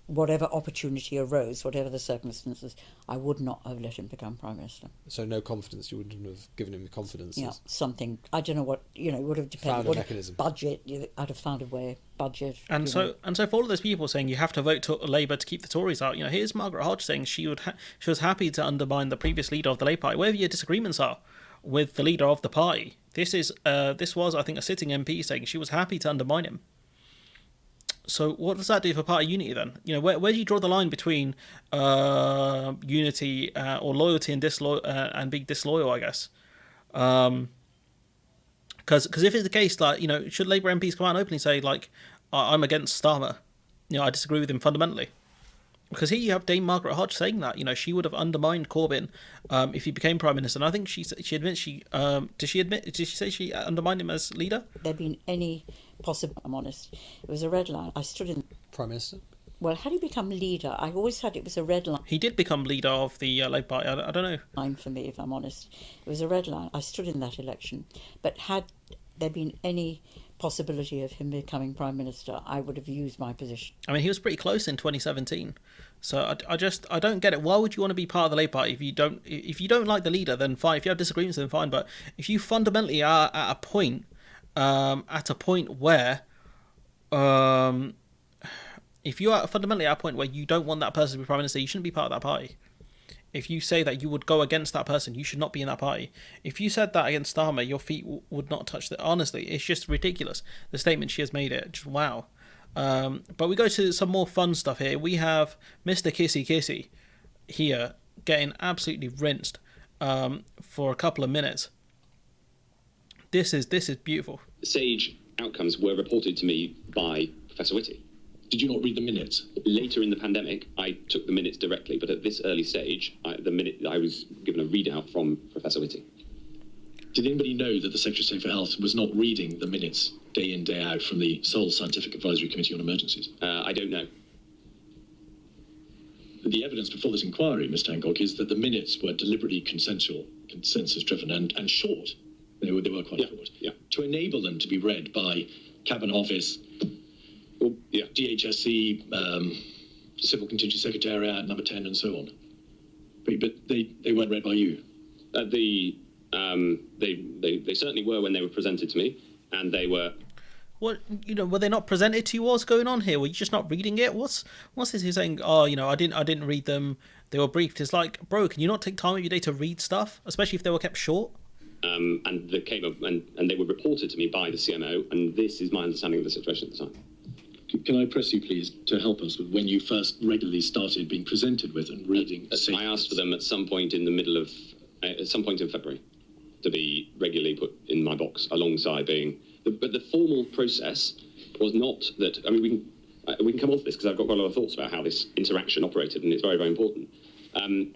whatever opportunity arose, whatever the circumstances, I would not have let him become Prime Minister. So no confidence, you wouldn't have given him the confidence? Yeah, something, I don't know what, it would have depended. Found a mechanism. Budget, I'd have found a way, budget. And so for all of those people saying you have to vote to Labour to keep the Tories out, here's Margaret Hodge saying she was happy to undermine the previous leader of the Labour Party, wherever your disagreements are with the leader of the party. This was, I think, a sitting MP saying she was happy to undermine him. So what does that do for party unity then? Where do you draw the line between unity or loyalty and being disloyal, I guess? Because if it's the case, like, should Labour MPs come out and openly say, like, I'm against Starmer? I disagree with him fundamentally. Because here you have Dame Margaret Hodge saying that, she would have undermined Corbyn if he became Prime Minister. And I think she admits did she say she undermined him as leader? There been any possible, I'm honest, it was a red line. I stood in... Prime Minister? Well, had he become leader, I always had it was a red line. He did become leader of the Labour Party, I don't know. Line for me, if I'm honest. It was a red line. I stood in that election. But had there been any possibility of him becoming Prime Minister, I would have used my position. I mean, he was pretty close in 2017. So I don't get it. Why would you want to be part of the Labour Party if you don't like the leader? Then fine. If you have disagreements, then fine. But if you fundamentally are at a point where, if you are fundamentally at a point where you don't want that person to be Prime Minister, you shouldn't be part of that party. If you say that you would go against that person, you should not be in that party. If you said that against Starmer, your feet would not touch the... Honestly, it's just ridiculous. The statement she has made it. Just wow. But we go to some more fun stuff here. We have Mr. Kissy Kissy here getting absolutely rinsed for a couple of minutes. This is beautiful. Sage outcomes were reported to me by Professor Whitty. Did you not read the minutes? Later in the pandemic, I took the minutes directly, but at this early stage, I was given a readout from Professor Whitty. Did anybody know that the Secretary of State for Health was not reading the minutes day in, day out from the sole Scientific Advisory Committee on Emergencies? I don't know. The evidence before this inquiry, Mr. Hancock, is that the minutes were deliberately consensus-driven and short. They were quite short. Yeah. To enable them to be read by Cabinet Office, DHSC, Civil Contingency Secretariat, Number 10, and so on. But they weren't read by you. They certainly were when they were presented to me, and they were. What, were they not presented to you? What's going on here? Were you just not reading it? What's this? He's saying, I didn't read them. They were briefed. It's like, bro, can you not take time of your day to read stuff, especially if they were kept short? And they came up and they were reported to me by the CMO, and this is my understanding of the situation at the time. Can I press you, please, to help us with when you first regularly started being presented with and reading? I asked for them at some point in the middle of, at some point in February, to be regularly put in my box alongside being. But the formal process was not that. I mean, we can come on to this because I've got quite a lot of thoughts about how this interaction operated, and it's very, very important.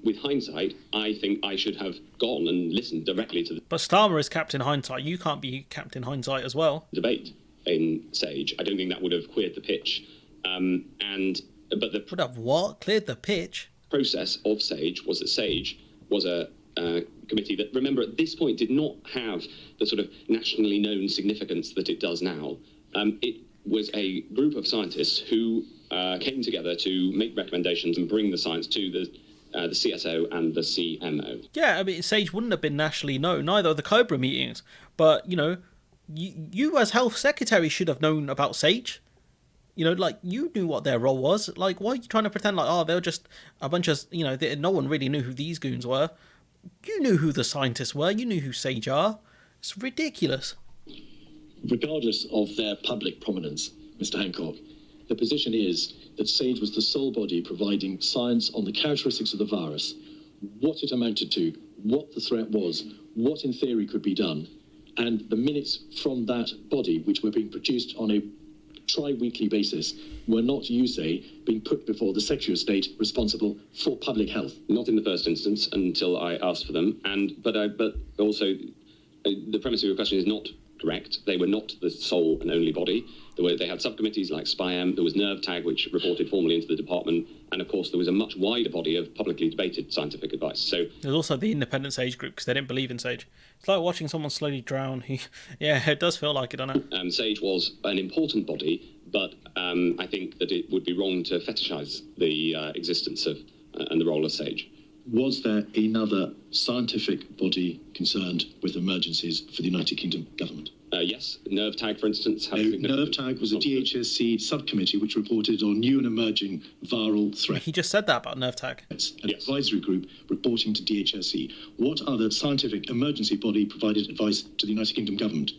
With hindsight, I think I should have gone and listened directly to the. But Starmer is Captain Hindsight. You can't be Captain Hindsight as well. Debate in Sage. I don't think that would have cleared the pitch. But the would have what? Cleared the pitch? Process of Sage was that Sage was a committee that, remember, at this point did not have the sort of nationally known significance that it does now. It was a group of scientists who came together to make recommendations and bring the science to the CSO and the CMO. Yeah, I mean, Sage wouldn't have been nationally known, neither of the Cobra meetings. But, you know, you as Health Secretary should have known about Sage. You know, like, you knew what their role was. Like, why are you trying to pretend like, oh, they were just a bunch of, you know, no one really knew who these goons were. You knew who the scientists were. You knew who Sage are. It's ridiculous. Regardless of their public prominence, Mr. Hancock, the position is that Sage was the sole body providing science on the characteristics of the virus, what it amounted to, what the threat was, what in theory could be done, and the minutes from that body, which were being produced on a tri-weekly basis, were not, you say, being put before the Secretary of State responsible for public health. Not in the first instance until I asked for them, but also the premise of your question is not correct. They were not the sole and only body. They had subcommittees like SPIAM, there was NERVTAG, which reported formally into the department, and of course there was a much wider body of publicly debated scientific advice. So there's also the independent Sage group, because they didn't believe in Sage. It's like watching someone slowly drown. Yeah, it does feel like it, doesn't it? Sage was an important body, but I think that it would be wrong to fetishise the existence of and the role of Sage. Was there another scientific body concerned with emergencies for the United Kingdom government? Yes, NERVTAG, for instance. NERVTAG was a DHSC subcommittee which reported on new and emerging viral threats. He just said that about NERVTAG. An advisory group reporting to DHSC. What other scientific emergency body provided advice to the United Kingdom government?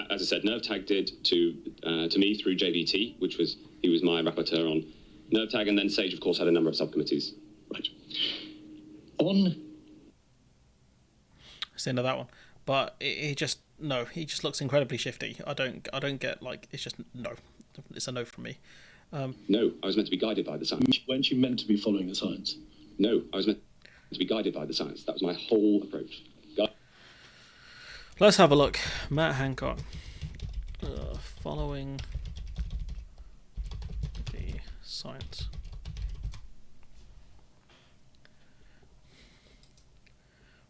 As I said, NERVTAG did to me through JVT, he was my rapporteur on NERVTAG, and then Sage, of course, had a number of subcommittees. Right. It's the end of that one. But he just looks incredibly shifty. I don't get, like, it's just no. It's a no from me. No, I was meant to be guided by the science. Weren't you meant to be following the science? No, I was meant to be guided by the science. That was my whole approach. Let's have a look. Matt Hancock. Following the science.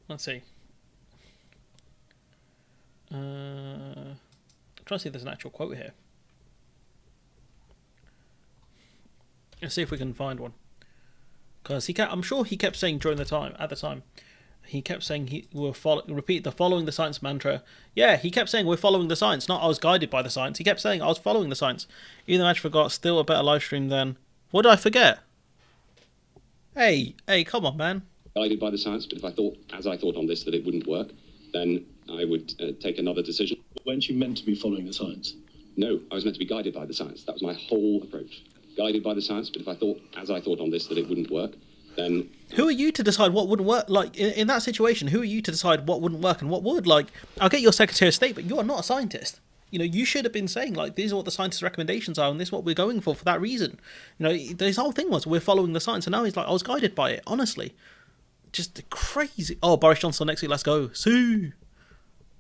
Let's see. I'm trying to see if there's an actual quote here. Let's see if we can find one. Because I'm sure he kept saying at the time, he kept saying he will repeat the following the science mantra. Yeah, he kept saying we're following the science, not I was guided by the science. He kept saying I was following the science. Even though I forgot, still a better live stream than. What did I forget? Hey, come on, man. Guided by the science, but if I thought, as I thought on this, that it wouldn't work, then I would take another decision. Weren't you meant to be following the science? No, I was meant to be guided by the science. That was my whole approach. Guided by the science, but if I thought, as I thought on this, that it wouldn't work, then... Who are you to decide what wouldn't work? Like, in that situation, who are you to decide what wouldn't work and what would? Like, I'll get your Secretary of State, but you are not a scientist. You know, you should have been saying, like, these are what the scientists' recommendations are, and this is what we're going for that reason. You know, his whole thing was, we're following the science, and now he's like, I was guided by it, honestly. Just crazy. Oh, Boris Johnson next week, let's go. See.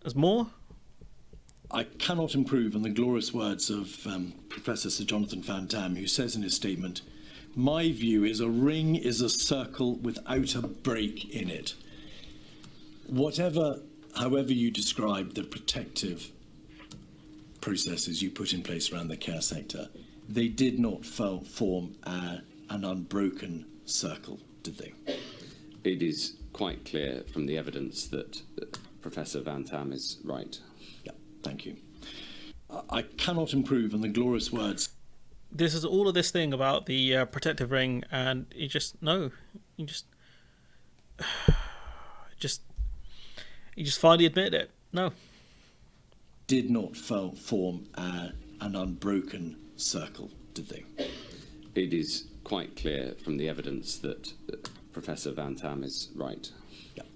There's more? I cannot improve on the glorious words of Professor Sir Jonathan Van Dam, who says in his statement, my view is a ring is a circle without a break in it. However you describe the protective processes you put in place around the care sector, they did not form an unbroken circle, did they? It is quite clear from the evidence that Professor Van Dam is right. Yeah, thank you. I cannot improve on the glorious words. This is all of this thing about the protective ring, and you just finally admitted it. No. Did not form an unbroken circle, did they? It is quite clear from the evidence that Professor Van Tam is right.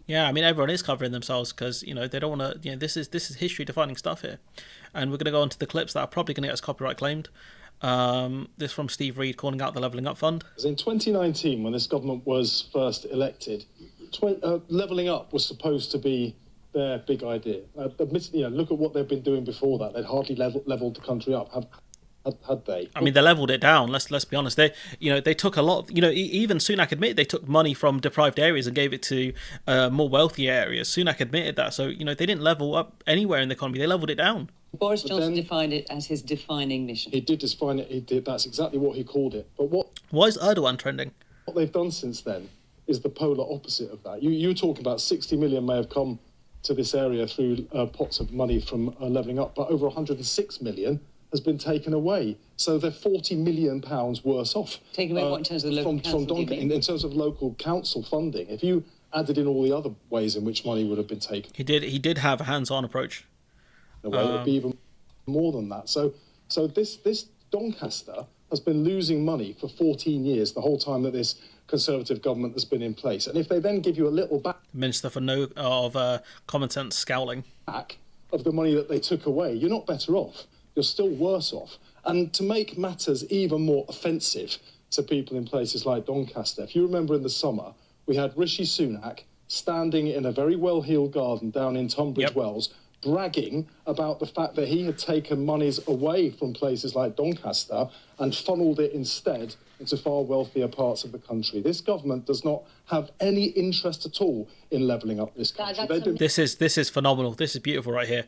Yeah, I mean, everyone is covering themselves because, you know, they don't want to, you know, this is history-defining stuff here. And we're going to go on to the clips that are probably going to get us copyright claimed. This from Steve Reed calling out the Levelling Up Fund. In 2019, when this government was first elected, levelling up was supposed to be their big idea. Admittedly, look at what they've been doing before that. They'd hardly levelled the country up, had they? I mean, they levelled it down. Let's be honest. They took a lot. Even Sunak admitted they took money from deprived areas and gave it to more wealthy areas. Sunak admitted that. So they didn't level up anywhere in the economy. They levelled it down. Boris Johnson defined it as his defining mission. He did define it. He did. That's exactly what he called it. But why is Erdogan trending? What they've done since then is the polar opposite of that. You were talking about 60 million may have come to this area through pots of money from levelling up, but over 106 million has been taken away. So they're £40 million worse off. Taken away what in terms of the local council? In terms of local council funding. If you added in all the other ways in which money would have been taken. He did have a hands-on approach. It would be even more than that. So this Doncaster has been losing money for 14 years, the whole time that this Conservative government has been in place. And if they then give you a little Minister of Common Sense scowling back of the money that they took away, you're not better off. You're still worse off. And to make matters even more offensive to people in places like Doncaster, if you remember in the summer, we had Rishi Sunak standing in a very well-heeled garden down in Tunbridge Wells, bragging about the fact that he had taken monies away from places like Doncaster and funneled it instead into far wealthier parts of the country. This government does not have any interest at all in levelling up this country. This is phenomenal. This is beautiful right here.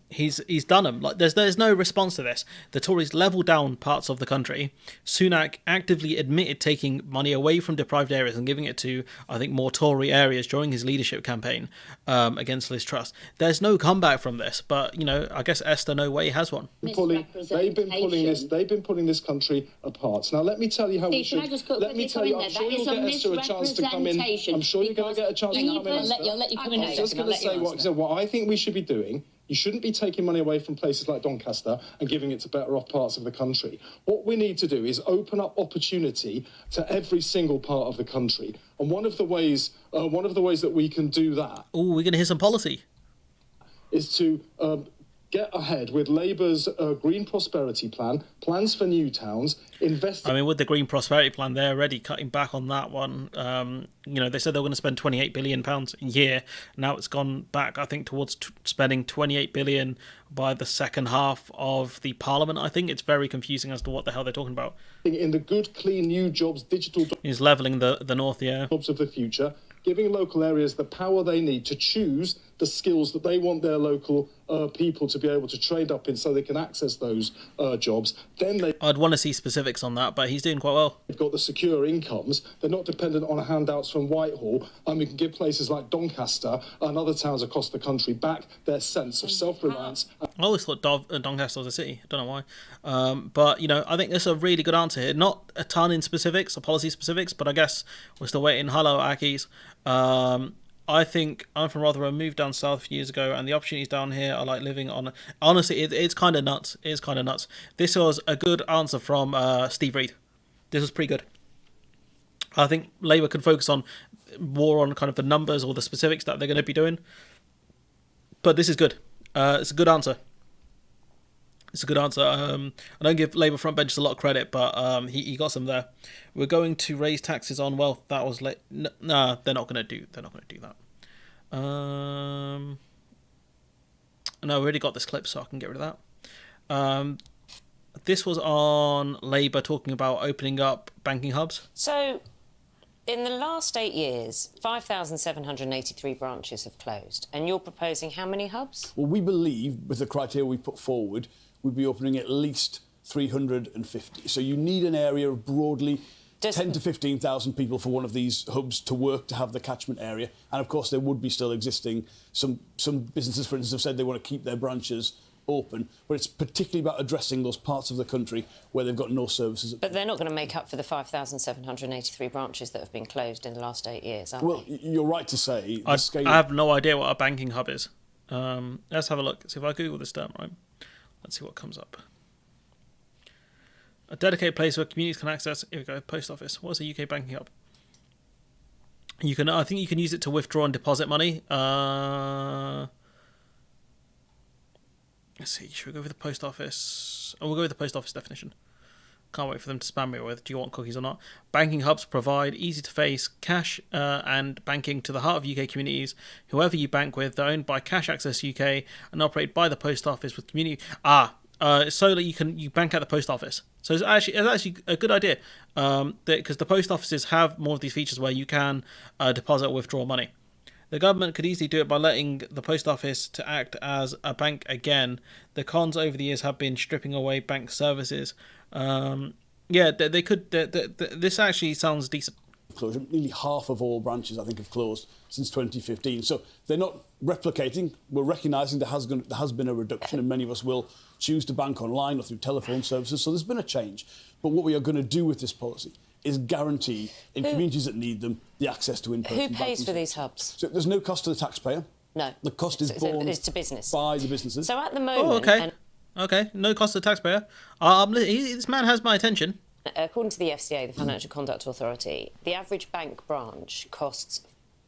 He's done them. Like there's no response to this. The Tories leveled down parts of the country. Sunak actively admitted taking money away from deprived areas and giving it to, I think, more Tory areas during his leadership campaign against Liz Truss. There's no comeback from this, but I guess Esther No Way has one. They've been pulling this country apart. Now let me tell you how we should. Let me tell you. I'm sure you'll get Esther a chance to come in. I'm sure you're going to get a chance to come in. I'll let you come in. I was just going to say what I think we should be doing. You shouldn't be taking money away from places like Doncaster and giving it to better off parts of the country. What we need to do is open up opportunity to every single part of the country. And one of the ways that we can do that. Oh, we're going to hear some policy. Is to get ahead with Labour's Green Prosperity Plan, plans for new towns, invest. I mean, with the Green Prosperity Plan, they're already cutting back on that one. They said they were going to spend £28 billion a year. Now it's gone back, I think, towards spending £28 billion by the second half of the Parliament. I think it's very confusing as to what the hell they're talking about. In the good, clean, new jobs, digital jobs. He's levelling the North, yeah. Jobs of the future, giving local areas the power they need to choose the skills that they want their local people to be able to trade up in so they can access those jobs. Then I'd want to see specifics on that, but he's doing quite well. They've got the secure incomes. They're not dependent on handouts from Whitehall. And we can give places like Doncaster and other towns across the country back their sense of self-reliance. I always thought Doncaster was a city. I don't know why. But, I think that's a really good answer here. Not a ton in specifics or policy specifics, but I guess we're still waiting. Hello, Akis. I think I'm from Rotherham, moved down south a few years ago, and the opportunities down here are like living on. Honestly, it's kind of nuts. It's kind of nuts. This was a good answer from Steve Reed. This was pretty good. I think Labour can focus on more on kind of the numbers or the specifics that they're going to be doing. But this is good. It's a good answer. It's a good answer. I don't give Labour frontbenchers a lot of credit, but he got some there. We're going to raise taxes on wealth. That was late. Nah, they're not going to do. They're not going to do that. No, we already got this clip, so I can get rid of that. This was on Labour talking about opening up banking hubs. So, in the last 8 years, 5,783 branches have closed, and you're proposing how many hubs? Well, we believe, with the criteria we put forward, we'd be opening at least 350. So you need an area of broadly 10 to 15,000 people for one of these hubs to work, to have the catchment area. And, of course, there would be still existing. Some businesses, for instance, have said they want to keep their branches open, but it's particularly about addressing those parts of the country where they've got no services. But they're not going to make up for the 5,783 branches that have been closed in the last 8 years, are they? Well, you're right to say... I have no idea what a banking hub is. Let's have a look. See if I Google this term, right? Let's see what comes up. A dedicated place where communities can access. Here we go. Post office. What's a UK banking hub? You can. I think you can use it to withdraw and deposit money. Let's see. Should we go with the post office? Oh, we'll go with the post office definition. Can't wait for them to spam me with, do you want cookies or not? Banking hubs provide easy-to-face cash and banking to the heart of UK communities. Whoever you bank with, they're owned by Cash Access UK and operated by the post office with community... so that you bank at the post office. So it's actually a good idea because the post offices have more of these features where you can deposit or withdraw money. The government could easily do it by letting the post office to act as a bank again. The cons over the years have been stripping away bank services. They could. This actually sounds decent. Closure. Nearly half of all branches, I think, have closed since 2015. So they're not replicating. We're recognising there has been a reduction, and many of us will choose to bank online or through telephone services. So there's been a change. But what we are going to do with this policy is guarantee in communities that need them the access to in-person banking. Who pays for these hubs? So there's no cost to the taxpayer. No. The cost is borne it's to business. by the businesses. So at the moment... Oh, okay. Okay, no cost to the taxpayer. This man has my attention. According to the FCA, the Financial Conduct Authority, the average bank branch costs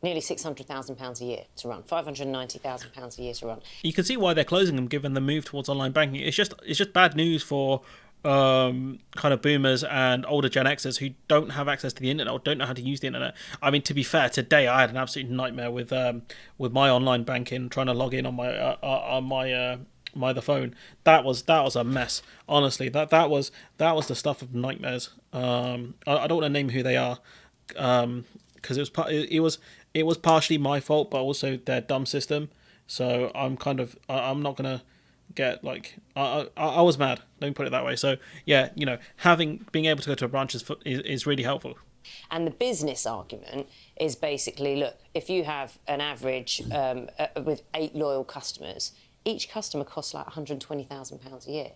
nearly £600,000 a year to run, £590,000 a year to run. You can see why they're closing them, given the move towards online banking. It's just bad news for kind of boomers and older Gen Xers who don't have access to the internet or don't know how to use the internet. I mean, to be fair, today I had an absolute nightmare with my online banking, trying to log in on my the phone. That was a mess. Honestly, that was the stuff of nightmares. I don't want to name who they are, because it was partially my fault, but also their dumb system. So I'm not gonna get like I was mad. Don't put it that way. So yeah, being able to go to a branch is really helpful. And the business argument is basically, look, if you have an average with 8 loyal customers, each customer costs like £120,000 a year.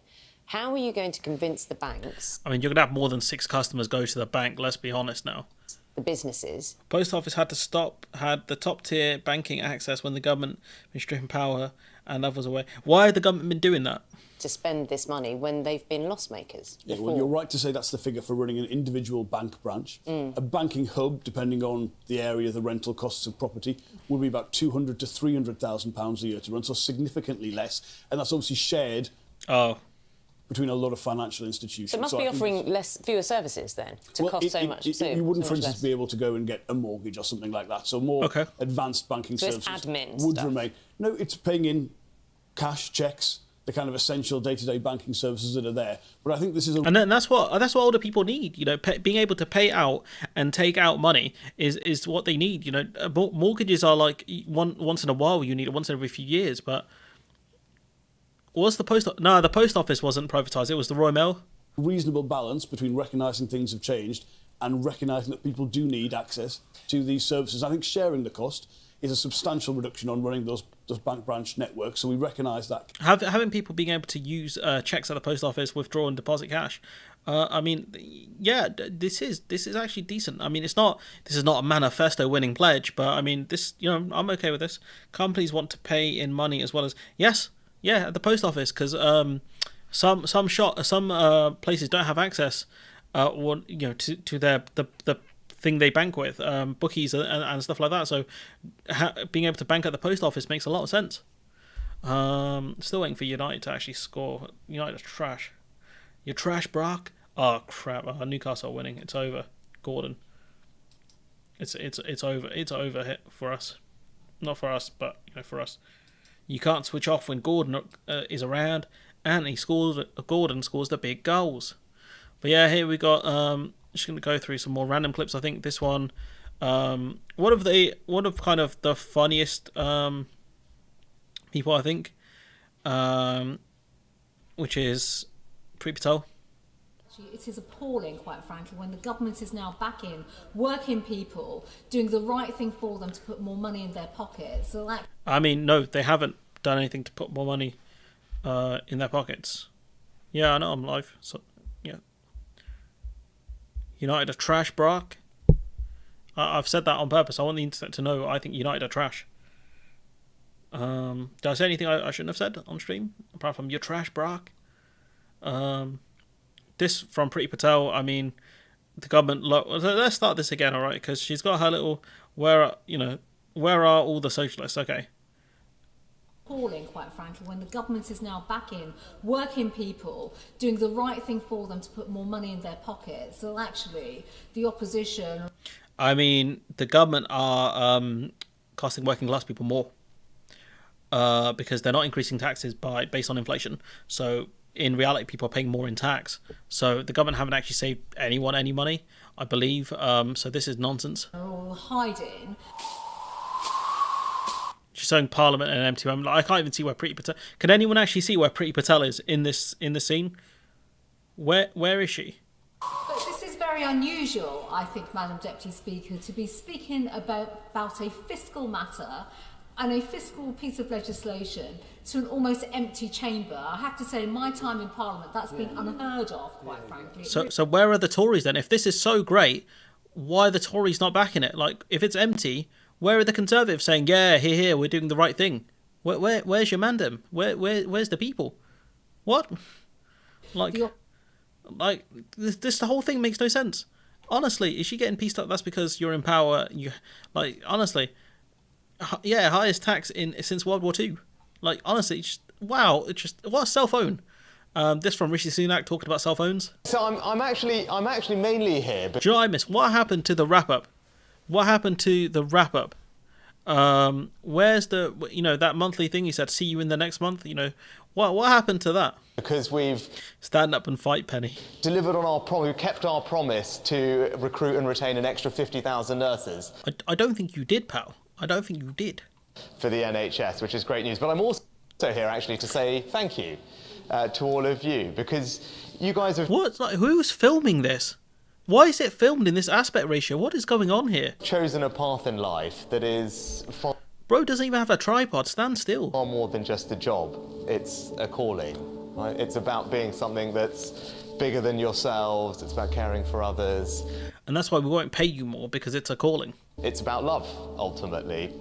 How are you going to convince the banks? I mean, you're going to have more than 6 customers go to the bank, let's be honest now. The businesses. Post office had the top tier banking access when the government been stripping power and others away. Why had the government been doing that? To spend this money when they've been loss makers. Yeah, well, you're right to say that's the figure for running an individual bank branch. A banking hub, depending on the area, the rental costs of property, would be about £200,000 to £300,000 a year to run, so significantly less. And that's obviously shared between a lot of financial institutions. So it must be offering fewer services then to cost so much. You wouldn't, for instance, be able to go and get a mortgage or something like that. So more advanced banking services would remain. No, it's paying in cash, cheques, the kind of essential day-to-day banking services that are there. But I think this is and then that's what older people need. Being able to pay out and take out money is what they need. Mortgages are like once in a while you need it, once every few years. But what's the post? No, the post office wasn't privatised. It was the Royal Mail. Reasonable balance between recognising things have changed and recognising that people do need access to these services. I think sharing the cost is a substantial reduction on running those bank branch networks, so we recognise that. Having people being able to use cheques at the post office, withdraw and deposit cash, I mean, yeah, this is actually decent. I mean, this is not a manifesto winning pledge, but I mean, I'm okay with this. Companies want to pay in money as well as at the post office, because some places don't have access, to the thing they bank with, bookies and stuff like that. So being able to bank at the post office makes a lot of sense. Still waiting for United to actually score. United are trash. You're trash, Brock. Oh crap! Newcastle are winning. It's over. Gordon. It's over. It's over for us. Not for us, but for us. You can't switch off when Gordon is around, and Gordon scores the big goals. But yeah, here we got. Just going to go through some more random clips. I think this one, one of kind of the funniest people, I think, which is Preet Patel. It is appalling, quite frankly, when the government is now backing working people, doing the right thing for them to put more money in their pockets. So I mean, no, they haven't done anything to put more money in their pockets. Yeah, I know, I'm live. So, yeah. United are trash, Brock. I've said that on purpose. I want the internet to know I think United are trash. Did I say anything I shouldn't have said on stream? Apart from, you're trash, Brock. this from Priti Patel. I mean, the government. Let's start this again, all right? Because she's got her little where are all the socialists? Okay. Appalling, quite frankly, when the government is now back in working people, doing the right thing for them to put more money in their pockets. So actually, the opposition. I mean, the government are costing working class people more because they're not increasing taxes based on inflation. So in reality, people are paying more in tax. So the government haven't actually saved anyone any money, I believe. So this is nonsense. Are all hiding. She's showing Parliament and an empty room. I can't even see where Priti Patel. Can anyone actually see where Priti Patel is in this scene? Where is she? But this is very unusual, I think, Madam Deputy Speaker, to be speaking about a fiscal matter and a fiscal piece of legislation to an almost empty chamber. I have to say, in my time in Parliament, that's been unheard of, quite frankly. So where are the Tories then? If this is so great, why are the Tories not backing it? Like, if it's empty, where are the Conservatives saying, yeah, here, we're doing the right thing? Where's your mandem? Where's the people? What? Like this the whole thing makes no sense. Honestly, is she getting pieced up? That's because you're in power. Honestly, yeah, highest tax since World War II. Like, honestly, what a cell phone. This from Rishi Sunak talking about cell phones. So I'm actually mainly here. Do you know what I missed? What happened to the wrap up? Where's that monthly thing you said? See you in the next month. What happened to that? Because we've stand up and fight, Penny. Delivered on our promise. We kept our promise to recruit and retain an extra 50,000 nurses. I don't think you did, pal. I don't think you did. For the NHS, which is great news. But I'm also here actually to say thank you to all of you, because you guys have... Who's filming this? Why is it filmed in this aspect ratio? What is going on here? Chosen a path in life that is... Bro doesn't even have a tripod. Stand still. Far more than just a job. It's a calling. Right? It's about being something that's bigger than yourselves. It's about caring for others. And that's why we won't pay you more, because it's a calling. It's about love, ultimately.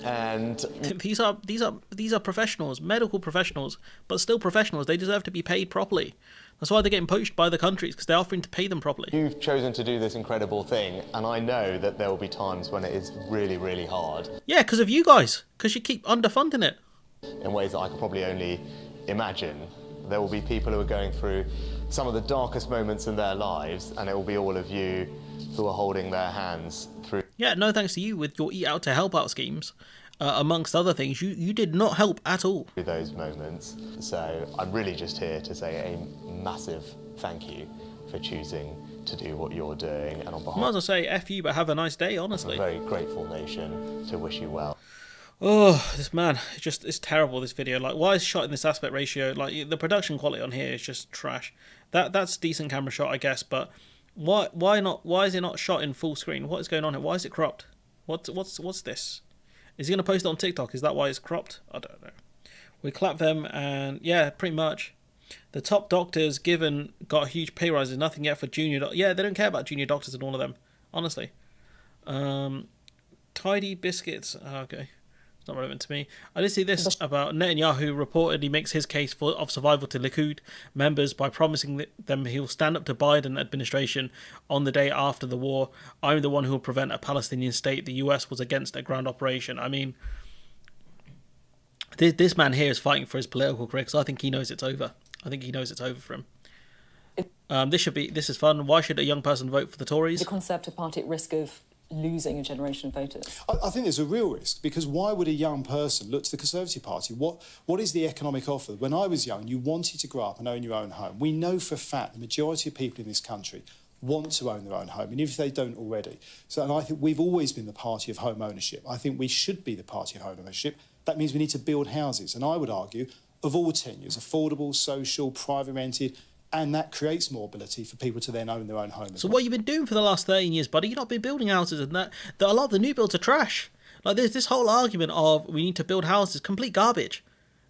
And these are professionals, medical professionals, but still professionals. They deserve to be paid properly. That's why they're getting poached by the countries, because they're offering to pay them properly. You've chosen to do this incredible thing, and I know that there will be times when it is really, really hard. Yeah, because of you guys, because you keep underfunding it. In ways that I could probably only imagine. There will be people who are going through some of the darkest moments in their lives, and it will be all of you who are holding their hands through. Yeah, no thanks to you with your Eat Out to Help Out schemes. Amongst other things, you did not help at all. Those moments. So I'm really just here to say a massive thank you for choosing to do what you're doing, and on behalf... I might as well say F you, but have a nice day, honestly. A very grateful nation to wish you well. Oh, this man, it's terrible, this video. Like, why is it shot in this aspect ratio? Like, the production quality on here is just trash. That's a decent camera shot, I guess, but why is it not shot in full screen? What is going on here? Why is it cropped? What's this? Is he going to post it on TikTok? Is that why it's cropped? I don't know. We clap them, and yeah, pretty much. The top doctors got huge pay rises. Nothing yet for junior doctors. Yeah, they don't care about junior doctors and all of them. Honestly. Tidy biscuits. Okay. It's not relevant to me. I did see this about Netanyahu reportedly makes his case of survival to Likud members by promising them he'll stand up to Biden administration on the day after the war. I'm the one who will prevent a Palestinian state. The US was against a ground operation. I mean, this man here is fighting for his political career, because I think he knows it's over. I think he knows it's over for him. This is fun. Why should a young person vote for the Tories? The Conservative Party at risk of losing a generation of voters? I think there's a real risk, because why would a young person look to the Conservative Party? What is the economic offer? When I was young, you wanted to grow up and own your own home. We know for a fact the majority of people in this country want to own their own home, and if they don't already. And I think we've always been the party of home ownership. I think we should be the party of home ownership. That means we need to build houses, and I would argue, of all tenures, affordable, social, private rented, and that creates more ability for people to then own their own home. So what have you been doing for the last 13 years, buddy? You've not been building houses, and that a lot of the new builds are trash. Like, there's this whole argument of we need to build houses, complete garbage.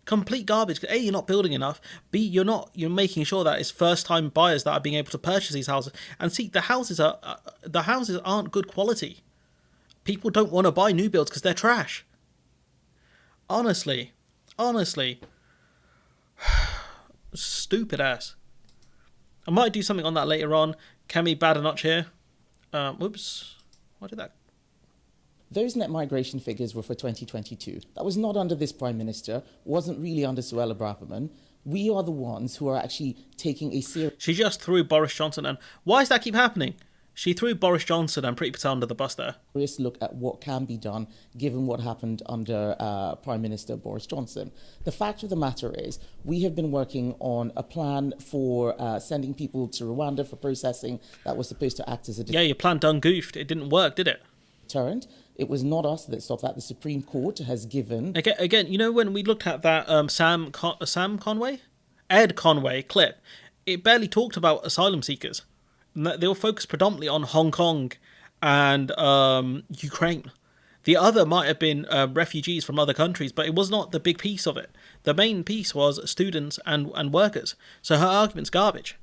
Complete garbage. A, you're not building enough. B, you're making sure that it's first-time buyers that are being able to purchase these houses. And C, the houses aren't good quality. People don't want to buy new builds because they're trash. Honestly. Stupid ass. I might do something on that later on. Kemi Badenoch here. Whoops. Why did that? Those net migration figures were for 2022. That was not under this Prime Minister, wasn't really under Suella Braverman. We are the ones who are actually taking a serious... She just threw Boris Johnson, and why does that keep happening? She threw Boris Johnson and Priti Patel under the bus there. Look at what can be done given what happened under Prime Minister Boris Johnson. The fact of the matter is we have been working on a plan for sending people to Rwanda for processing that was supposed to act as a... Yeah, your plan done goofed. It didn't work, did it? Deterrent. It was not us that stopped that. The Supreme Court has given... Again, you know when we looked at that Ed Conway clip, it barely talked about asylum seekers. They were focused predominantly on Hong Kong and Ukraine. The other might have been refugees from other countries, but it was not the big piece of it. The main piece was students and workers. So her argument's garbage.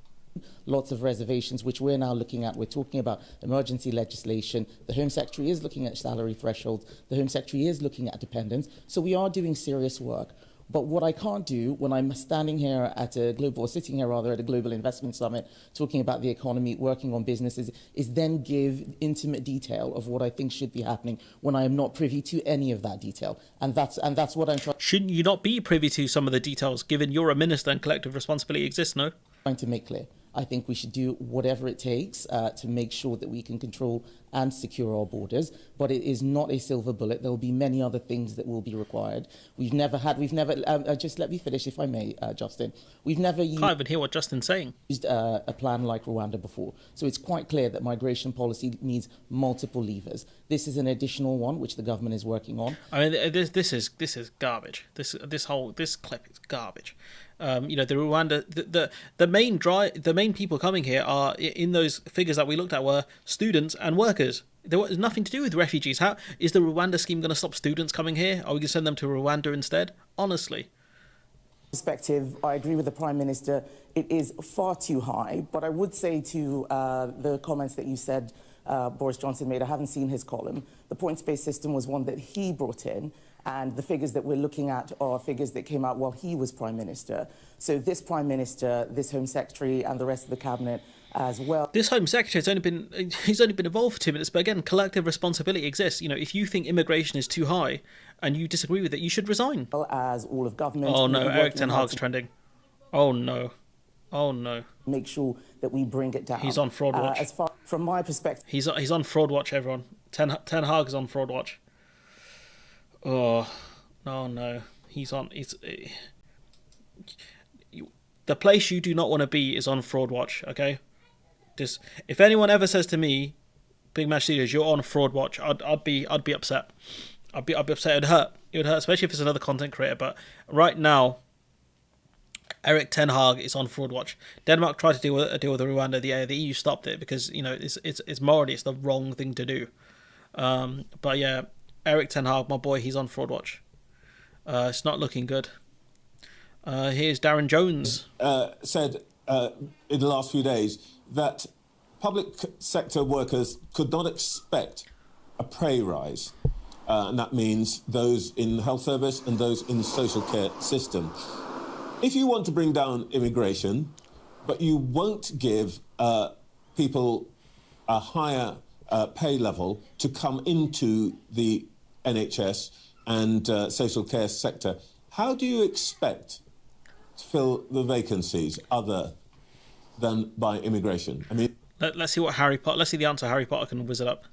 Lots of reservations, which we're now looking at. We're talking about emergency legislation. The Home Secretary is looking at salary thresholds. The Home Secretary is looking at dependents. So we are doing serious work. But what I can't do when I'm standing here at a global, or sitting here rather at a global investment summit, talking about the economy, working on businesses, is then give intimate detail of what I think should be happening when I am not privy to any of that detail. And that's what I'm trying. Shouldn't you not be privy to some of the details, given you're a minister and collective responsibility exists, no? Trying to make clear. I think we should do whatever it takes to make sure that we can control and secure our borders, but it is not a silver bullet. There will be many other things that will be required. Just let me finish, if I may, Justin. We've never used... Can't even hear what Justin's saying. ...used a plan like Rwanda before. So it's quite clear that migration policy needs multiple levers. This is an additional one, which the government is working on. I mean, this is garbage. This clip is garbage. The Rwanda, the main people coming here are in those figures that we looked at were students and workers. There was nothing to do with refugees. How is the Rwanda scheme going to stop students coming here? Are we going to send them to Rwanda instead? Honestly. Perspective, I agree with the Prime Minister. It is far too high. But I would say to the comments that you said Boris Johnson made, I haven't seen his column. The points-based system was one that he brought in. And the figures that we're looking at are figures that came out while he was Prime Minister. So this Prime Minister, this Home Secretary and the rest of the Cabinet as well. This Home Secretary he's only been involved for 2 minutes, but again, collective responsibility exists. You know, if you think immigration is too high and you disagree with it, you should resign. As all of government... Oh no, Eric Ten Hag's trending. Oh no. Oh no. Make sure that we bring it down. He's on fraud watch. As far from my perspective... He's on fraud watch, everyone. Ten Hag is on fraud watch. Oh, no. The place you do not want to be is on fraud watch, okay? Just, if anyone ever says to me, Big Maj Studios, you're on fraud watch, I'd be upset. I'd be upset. It'd hurt. It would hurt, especially if it's another content creator. But right now, Eric Ten Hag is on fraud watch. Denmark tried to deal with Rwanda. The EU stopped it because it's morally it's the wrong thing to do. But yeah. Eric Ten Hag, my boy, he's on fraud watch. It's not looking good. Here's Darren Jones. Said in the last few days that public sector workers could not expect a pay rise. And that means those in the health service and those in the social care system. If you want to bring down immigration, but you won't give people a higher pay level to come into the NHS and social care sector, how do you expect to fill the vacancies other than by immigration? I mean, let's see the answer Harry Potter can whiz it up.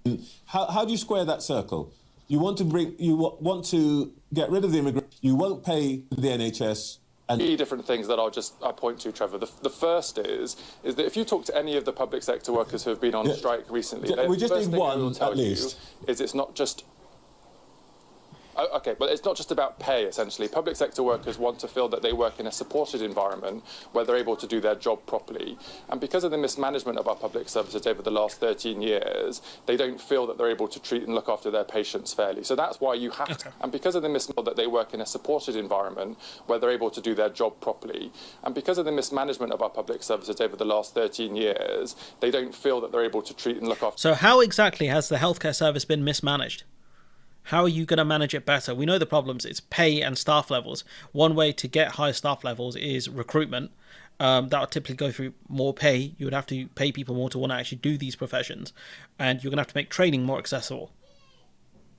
How do you square that circle? You want to get rid of the immigration. You won't pay the NHS. And different things that I point to, Trevor. The first is that if you talk to any of the public sector workers who have been on strike recently, we just need one at least. It's not just. Okay, but it's not just about pay, essentially. Public sector workers want to feel that they work in a supported environment where they're able to do their job properly. And because of the mismanagement of our public services over the last 13 years, they don't feel that they're able to treat and look after their patients fairly. So that's why you have to. And because of the mismanagement that they work in a supported environment where they're able to do their job properly. And because of the mismanagement of our public services over the last 13 years, they don't feel that they're able to treat and look after. So how exactly has the healthcare service been mismanaged? How are you going to manage it better? We know the problems. It's pay and staff levels. One way to get higher staff levels is recruitment. That would typically go through more pay. You would have to pay people more to want to actually do these professions. And you're going to have to make training more accessible.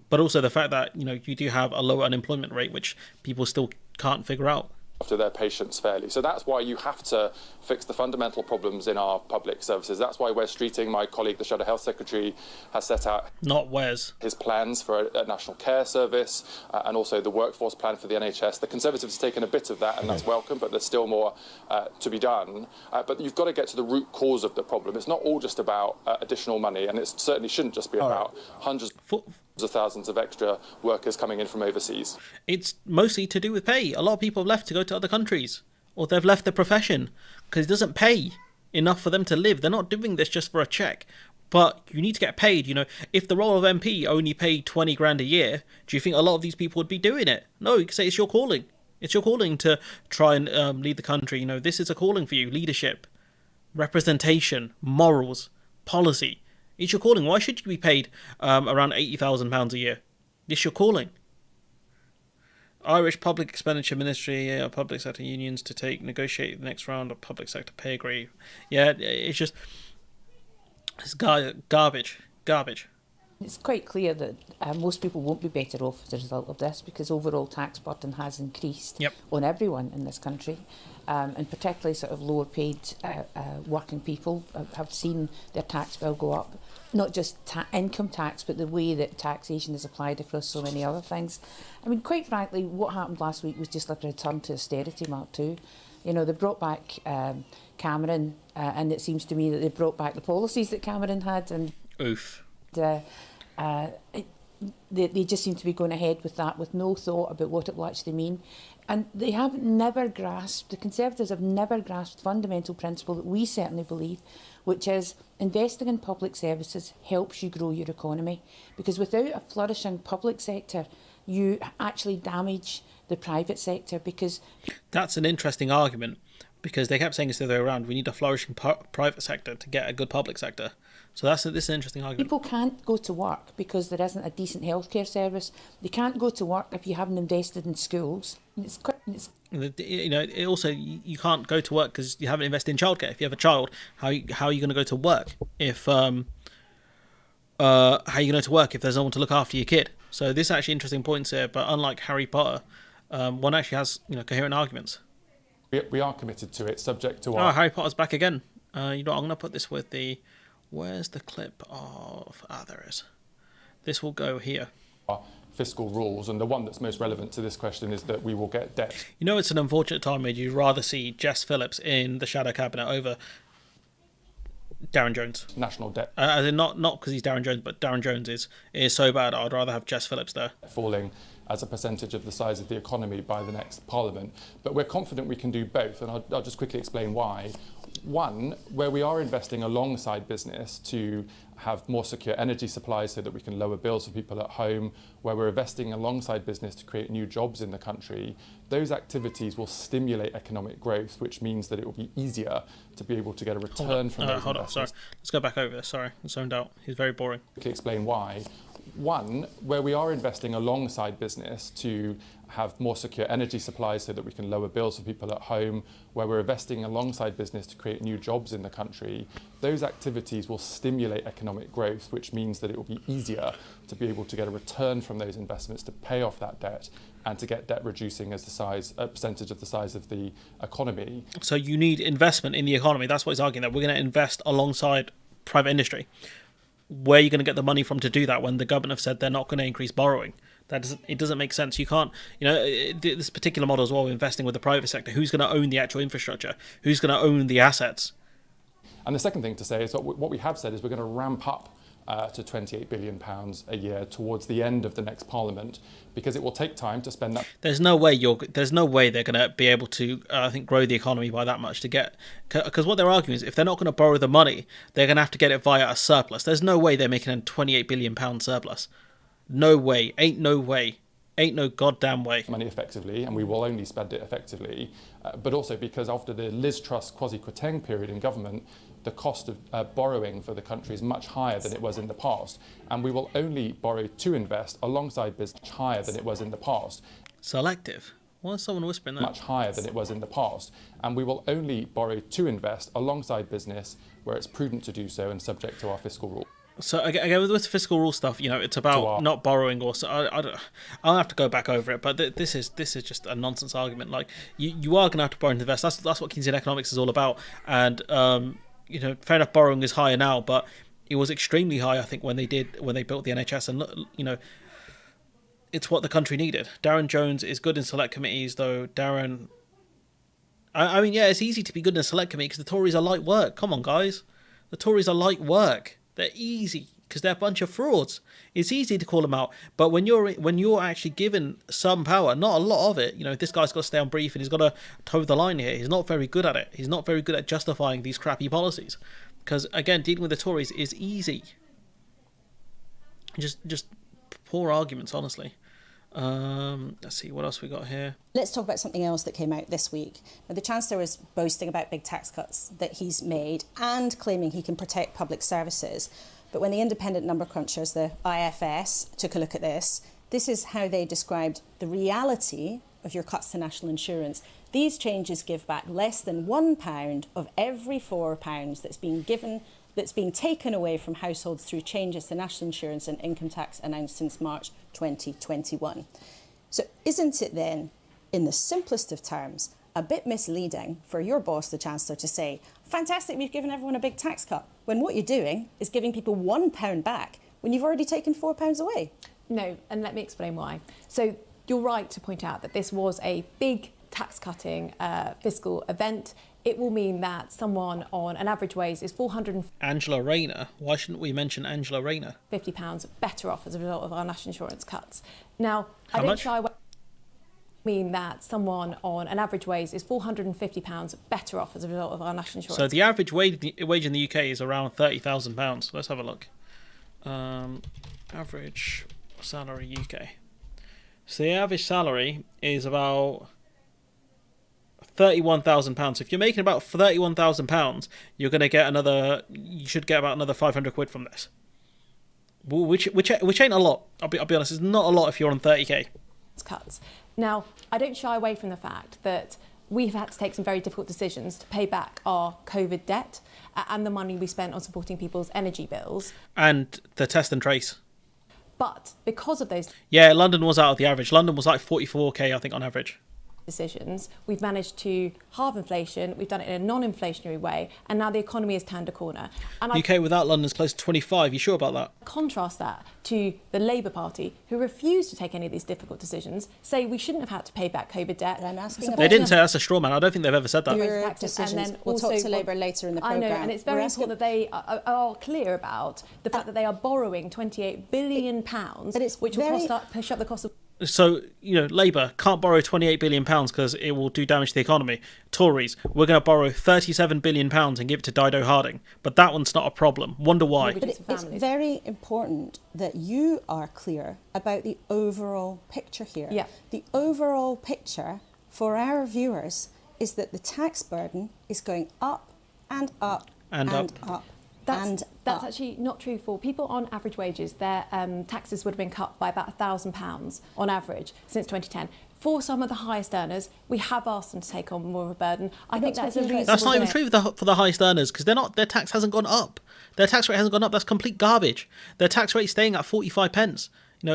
But also the fact that, you do have a lower unemployment rate, which people still can't figure out. After their patients fairly. So that's why you have to fix the fundamental problems in our public services. That's why Wes Streeting, my colleague, the Shadow Health Secretary, has set out his plans for a national care service and also the workforce plan for the NHS. The Conservatives have taken a bit of that, and that's welcome, but there's still more to be done. But you've got to get to the root cause of the problem. It's not all just about additional money, and it certainly shouldn't just be about hundreds of thousands of extra workers coming in from overseas. It's mostly to do with pay. A lot of people have left to go to other countries, or they've left the profession because it doesn't pay enough for them to live. They're not doing this just for a check, but you need to get paid. If the role of MP only paid 20 grand a year, do you think a lot of these people would be doing it? No, you can say it's your calling. It's your calling to try and lead the country. This is a calling for you. Leadership, representation, morals, policy. It's your calling. Why should you be paid around £80,000 a year? It's your calling. Irish Public Expenditure Ministry, public sector unions to negotiate the next round of public sector pay agree. Yeah, it's garbage. It's quite clear that most people won't be better off as a result of this, because overall tax burden has increased on everyone in this country, and particularly sort of lower paid working people have seen their tax bill go up. Not just income tax, but the way that taxation is applied across so many other things. I mean, quite frankly, what happened last week was just like a return to austerity, Mark, too. They brought back Cameron, and it seems to me that they brought back the policies that Cameron had. And oof. They just seem to be going ahead with that with no thought about what it will actually mean. And they have never grasped, the Conservatives have never grasped the fundamental principle that we certainly believe, which is investing in public services helps you grow your economy. Because without a flourishing public sector, you actually damage the private sector. Because that's an interesting argument, because they kept saying it's the other way around. We need a flourishing private sector to get a good public sector. So this is an interesting argument. People can't go to work because there isn't a decent healthcare service. They can't go to work if you haven't invested in schools. It also, you can't go to work because you haven't invested in childcare. If you have a child, how are you going to go to work if how are you going to work if there's no one to look after your kid? So this is actually interesting points here. But unlike Harry Potter, one actually has coherent arguments. We are committed to it, subject to our... Oh, Harry Potter's back again. I'm going to put this with the... Where's the clip of... there is. This will go here. Fiscal rules, and the one that's most relevant to this question is that we will get debt. It's an unfortunate time where you'd rather see Jess Phillips in the Shadow Cabinet over Darren Jones. National debt. As in not because he's Darren Jones, but Darren Jones is so bad, I'd rather have Jess Phillips there. Falling as a percentage of the size of the economy by the next Parliament. But we're confident we can do both, and I'll just quickly explain why. One, where we are investing alongside business to have more secure energy supplies so that we can lower bills for people at home, where we're investing alongside business to create new jobs in the country, those activities will stimulate economic growth, which means that it will be easier to be able to get a return from those investments. Sorry. Let's go back over this. Sorry, I zoned out. He's very boring. Quickly explain why. One, where we are investing alongside business to have more secure energy supplies so that we can lower bills for people at home, where we're investing alongside business to create new jobs in the country, those activities will stimulate economic growth, which means that it will be easier to be able to get a return from those investments to pay off that debt and to get debt reducing as a percentage of the size of the economy. So you need investment in the economy. That's what he's arguing, that we're going to invest alongside private industry. Where are you going to get the money from to do that when the government have said they're not going to increase borrowing? It doesn't make sense. You can't, this particular model as well, investing with the private sector. Who's going to own the actual infrastructure? Who's going to own the assets? And the second thing to say is that what we have said is we're going to ramp up to £28 billion a year towards the end of the next Parliament, because it will take time to spend that. There's no way they're going to be able to, grow the economy by that much to get, because what they're arguing is if they're not going to borrow the money, they're going to have to get it via a surplus. There's no way they're making a £28 billion surplus. No way. Ain't no way. Ain't no goddamn way. Money effectively, and we will only spend it effectively, but also because after the Liz Truss Kwasi Kwarteng period in government, the cost of borrowing for the country is much higher than it was in the past, and we will only borrow to invest alongside business higher than it was in the past. Selective. Why is someone whispering that? Much higher than it was in the past, and we will only borrow to invest alongside business where it's prudent to do so and subject to our fiscal rules. So again, with the fiscal rule stuff, it's about not borrowing. Also, I'll have to go back over it, but this is just a nonsense argument. Like you are going to have to borrow and invest. That's what Keynesian economics is all about. And fair enough, borrowing is higher now, but it was extremely high, I think, when they built the NHS, and it's what the country needed. Darren Jones is good in select committees, though. Darren, I mean, yeah, it's easy to be good in a select committee because the Tories are light work. Come on, guys, the Tories are light work. They're easy because they're a bunch of frauds. It's easy to call them out, but when you're actually given some power, not a lot of it, this guy's got to stay on brief and he's got to toe the line here. He's not very good at it. He's not very good at justifying these crappy policies, because again, dealing with the Tories is easy. Just poor arguments, honestly. Let's see what else we got here. Let's talk about something else that came out this week. Now, the Chancellor was boasting about big tax cuts that he's made and claiming he can protect public services. But when the independent number crunchers, the IFS, took a look at this is how they described the reality of your cuts to national insurance. These changes give back less than £1 of every £4 that's being taken away from households through changes to national insurance and income tax announced since March 2021. So isn't it then, in the simplest of terms, a bit misleading for your boss, the Chancellor, to say, fantastic, we've given everyone a big tax cut, when what you're doing is giving people £1 back when you've already taken £4 away? No, and let me explain why. So you're right to point out that this was a big tax-cutting fiscal event. It will mean that someone on an average wage is Angela Rayner. Why shouldn't we mention Angela Rayner? £50 better off as a result of our national insurance cuts. Now, How I don't much? shy away mean that someone on an average wage is £450 better off as a result of our national insurance. So the average wage in the UK is around £30,000. Let's have a look. Average salary UK. So the average salary is about £31,000. If you're making about £31,000, you're going to get you should get about another 500 quid from this. Which ain't a lot. I'll be honest, it's not a lot if you're on 30k. Cuts. Now, I don't shy away from the fact that we've had to take some very difficult decisions to pay back our COVID debt and the money we spent on supporting people's energy bills. And the test and trace. But because of those... Yeah, London was out of the average. London was like 44k, I think, on average. Decisions, we've managed to halve inflation, we've done it in a non-inflationary way, and now the economy has turned a corner. And UK without London's close to 25. You sure about that? Contrast that to the Labour Party, who refused to take any of these difficult decisions, say we shouldn't have had to pay back COVID debt. I'm asking They didn't say that's a straw man. I don't think they've ever said that. Your decisions. And then we'll talk to Labour later in the programme. I know, and it's very important that they are clear about the fact that they are borrowing £28 billion, which will push up the cost of... So, Labour can't borrow £28 billion because it will do damage to the economy. Tories, we're going to borrow £37 billion and give it to Dido Harding. But that one's not a problem. Wonder why. But it's very important that you are clear about the overall picture here. Yeah. The overall picture for our viewers is that the tax burden is going up and up and up. That's actually not true for people on average wages. Their taxes would have been cut by about £1,000 on average since 2010. For some of the highest earners, we have asked them to take on more of a burden. I think that's a reasonable... That's not even true for the highest earners, because their tax hasn't gone up. Their tax rate hasn't gone up. That's complete garbage. Their tax rate is staying at 45 pence.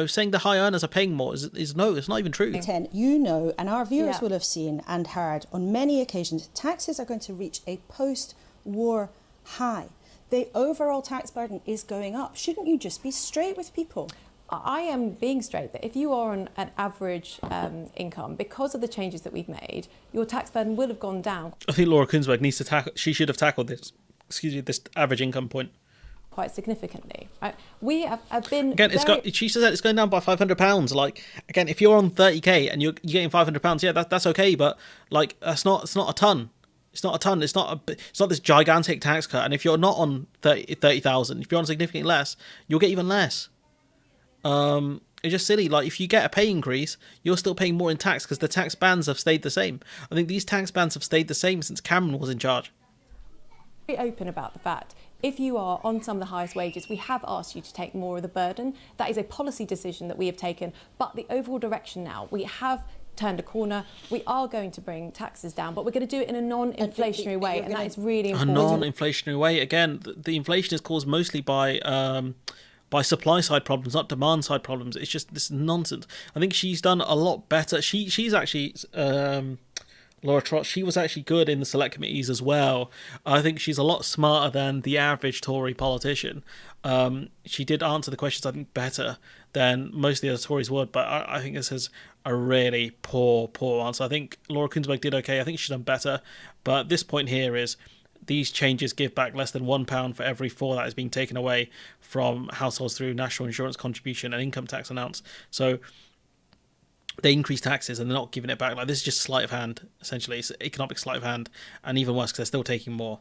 Saying the high earners are paying more is no, it's not even true. And our viewers will have seen and heard on many occasions, taxes are going to reach a post-war high. The overall tax burden is going up. Shouldn't you just be straight with people? I am being straight that if you are on an average income, because of the changes that we've made, your tax burden will have gone down. I think Laura Kuenssberg needs to tackle. She should have tackled this. This average income point quite significantly. Right? We have been again. She said it's going down by £500. Like again, if you're on 30k and you're getting £500, yeah, that's okay. But like it's not a ton. It's not a ton. It's not this gigantic tax cut. And if you're not on 30,000, if you're on significantly less, you'll get even less. It's just silly. Like if you get a pay increase, you're still paying more in tax because the tax bands have stayed the same. I think these tax bands have stayed the same since Cameron was in charge. Open about the fact, if you are on some of the highest wages, we have asked you to take more of the burden. That is a policy decision that we have taken, but the overall direction now, we have turned a corner. We are going to bring taxes down, but we're going to do it in a non-inflationary way, and that is really important. A non-inflationary way. Again, the inflation is caused mostly by supply side problems, not demand side problems. It's just this nonsense. I think she's done a lot better. She's actually Laura Trott. She was actually good in the select committees as well. I think she's a lot smarter than the average Tory politician. She did answer the questions, I think, better than most of the other Tories would, but I think this is a really poor answer. I think Laura Kuenssberg did okay. I think she's done better, but this point here is these changes give back less than £1 for every £4 that is being taken away from households through national insurance contribution and income tax announced. So they increase taxes and they're not giving it back. Like, this is just sleight of hand, essentially. It's economic sleight of hand, and even worse because they're still taking more.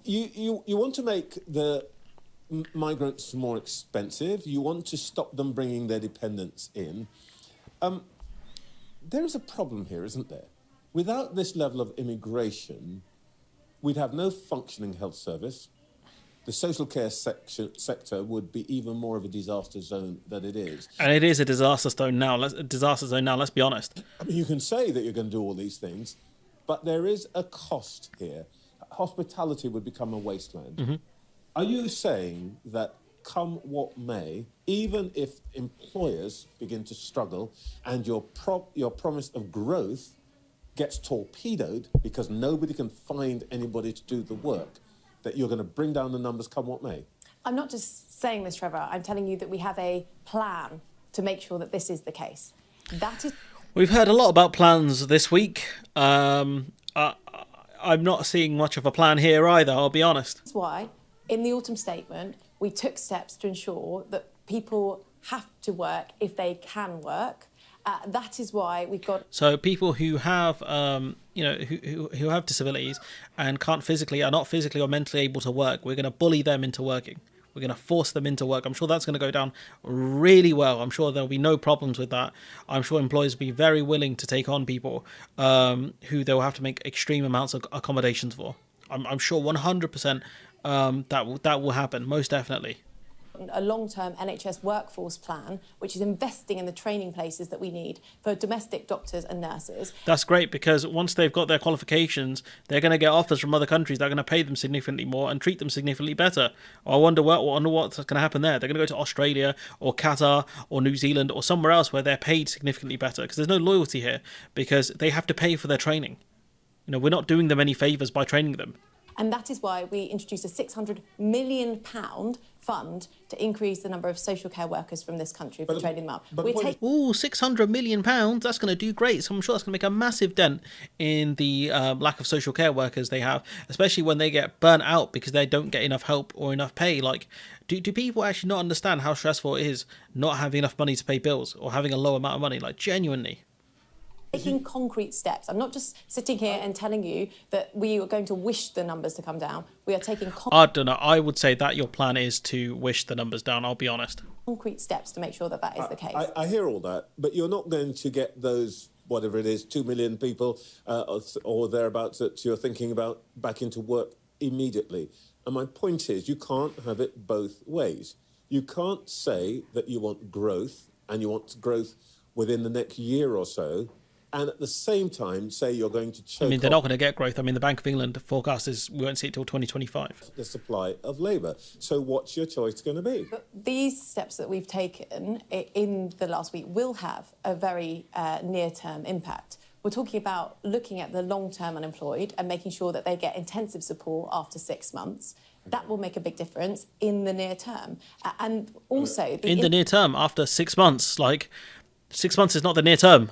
You want to make the migrants more expensive. You want to stop them bringing their dependents in. There is a problem here, isn't there? Without this level of immigration, we'd have no functioning health service. The social care sector would be even more of a disaster zone than it is. And it is a disaster zone now. Let's be honest. I mean, you can say that you're going to do all these things, but there is a cost here. Hospitality would become a wasteland. Mm-hmm. Are you saying that come what may, even if employers begin to struggle and your promise of growth gets torpedoed because nobody can find anybody to do the work, that you're going to bring down the numbers come what may? I'm not just saying this, Trevor. I'm telling you that we have a plan to make sure that this is the case. That is. We've heard a lot about plans this week. I'm not seeing much of a plan here either, I'll be honest. That's why, in the autumn statement, we took steps to ensure that people have to work if they can work. That is why we've got. So people who have, who have disabilities and are not physically or mentally able to work, we're going to bully them into working. We're going to force them into work. I'm sure that's going to go down really well. I'm sure there'll be no problems with that. I'm sure employers will be very willing to take on people who they'll have to make extreme amounts of accommodations for. I'm sure 100% that will happen, most definitely. A long-term NHS workforce plan, which is investing in the training places that we need for domestic doctors and nurses. That's great, because once they've got their qualifications, they're going to get offers from other countries that are going to pay them significantly more and treat them significantly better. I wonder what's going to happen there. They're going to go to Australia or Qatar or New Zealand or somewhere else where they're paid significantly better, because there's no loyalty here, because they have to pay for their training. We're not doing them any favours by training them. And that is why we introduced a £600 million fund to increase the number of social care workers from this country for training them up. £600 million, that's going to do great. So I'm sure that's going to make a massive dent in the lack of social care workers they have, especially when they get burnt out because they don't get enough help or enough pay. Like, do people actually not understand how stressful it is not having enough money to pay bills or having a low amount of money? Like, genuinely. Taking concrete steps. I'm not just sitting here and telling you that we are going to wish the numbers to come down. We are taking I don't know. I would say that your plan is to wish the numbers down, I'll be honest. Concrete steps to make sure that that is the case. I hear all that, but you're not going to get those, whatever it is, 2 million people or thereabouts that you're thinking about back into work immediately. And my point is, you can't have it both ways. You can't say that you want growth and you want growth within the next year or so, and at the same time say you're going to choke. I mean, they're not going to get growth. I mean, the Bank of England forecast is we won't see it till 2025. The supply of labour. So what's your choice going to be? But these steps that we've taken in the last week will have a very near-term impact. We're talking about looking at the long-term unemployed and making sure that they get intensive support after 6 months. That will make a big difference in the near term. And also... in the near term, after 6 months, 6 months is not the near term.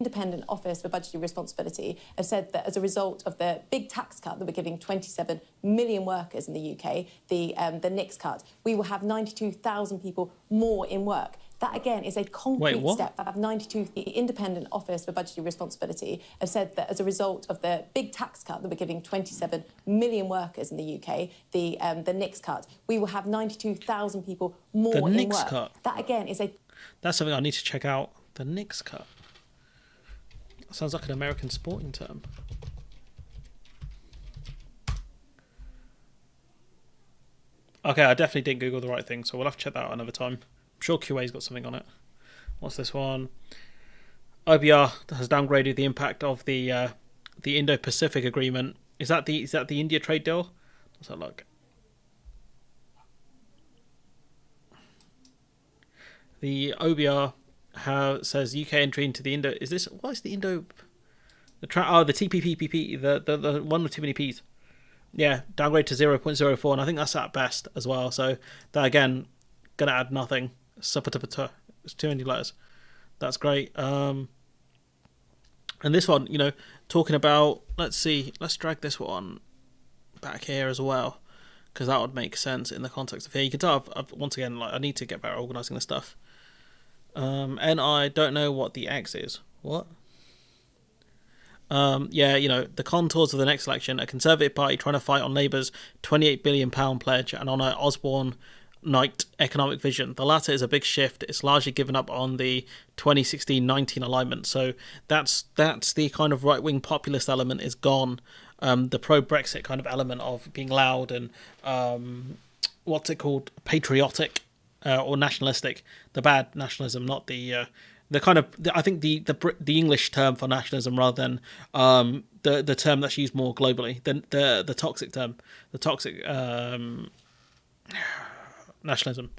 Independent Office for Budgetary Responsibility have said that as a result of the big tax cut that we're giving 27 million workers in the UK, the NICS cut, we will have 92,000 people more in work. That, again, is a concrete step. I have 92. The Independent Office for Budgetary Responsibility have said that as a result of the big tax cut that we're giving 27 million workers in the UK, the NICS cut, we will have 92,000 people more in work. The NICS cut? That, again, is a... That's something I need to check out. The NICS cut. Sounds like an American sporting term. Okay, I definitely didn't Google the right thing, so we'll have to check that out another time. I'm sure QA's got something on it. What's this one? IBR has downgraded the impact of the Indo-Pacific Agreement. Is that the India trade deal? What's that look? The OBR says UK entry into the Indo. Is this what is the Indo? The TPPPP, the one with too many P's. Yeah, downgrade to 0.04, and I think that's at best as well. So that again, gonna add nothing. It's too many letters. That's great. And this one, talking about, let's drag this one back here as well, because that would make sense in the context of here. You can tell I've once again, I need to get better at organising this stuff. And I don't know what the X is. What? The contours of the next election, a Conservative Party trying to fight on Labour's £28 billion pledge and on a Osborne Knight economic vision. The latter is a big shift. It's largely given up on the 2016-19 alignment. So that's the kind of right-wing populist element is gone. The pro-Brexit kind of element of being loud and what's it called, patriotic or nationalistic. The bad nationalism, not the kind of I think the English term for nationalism rather than the term that's used more globally. The toxic term, the toxic nationalism.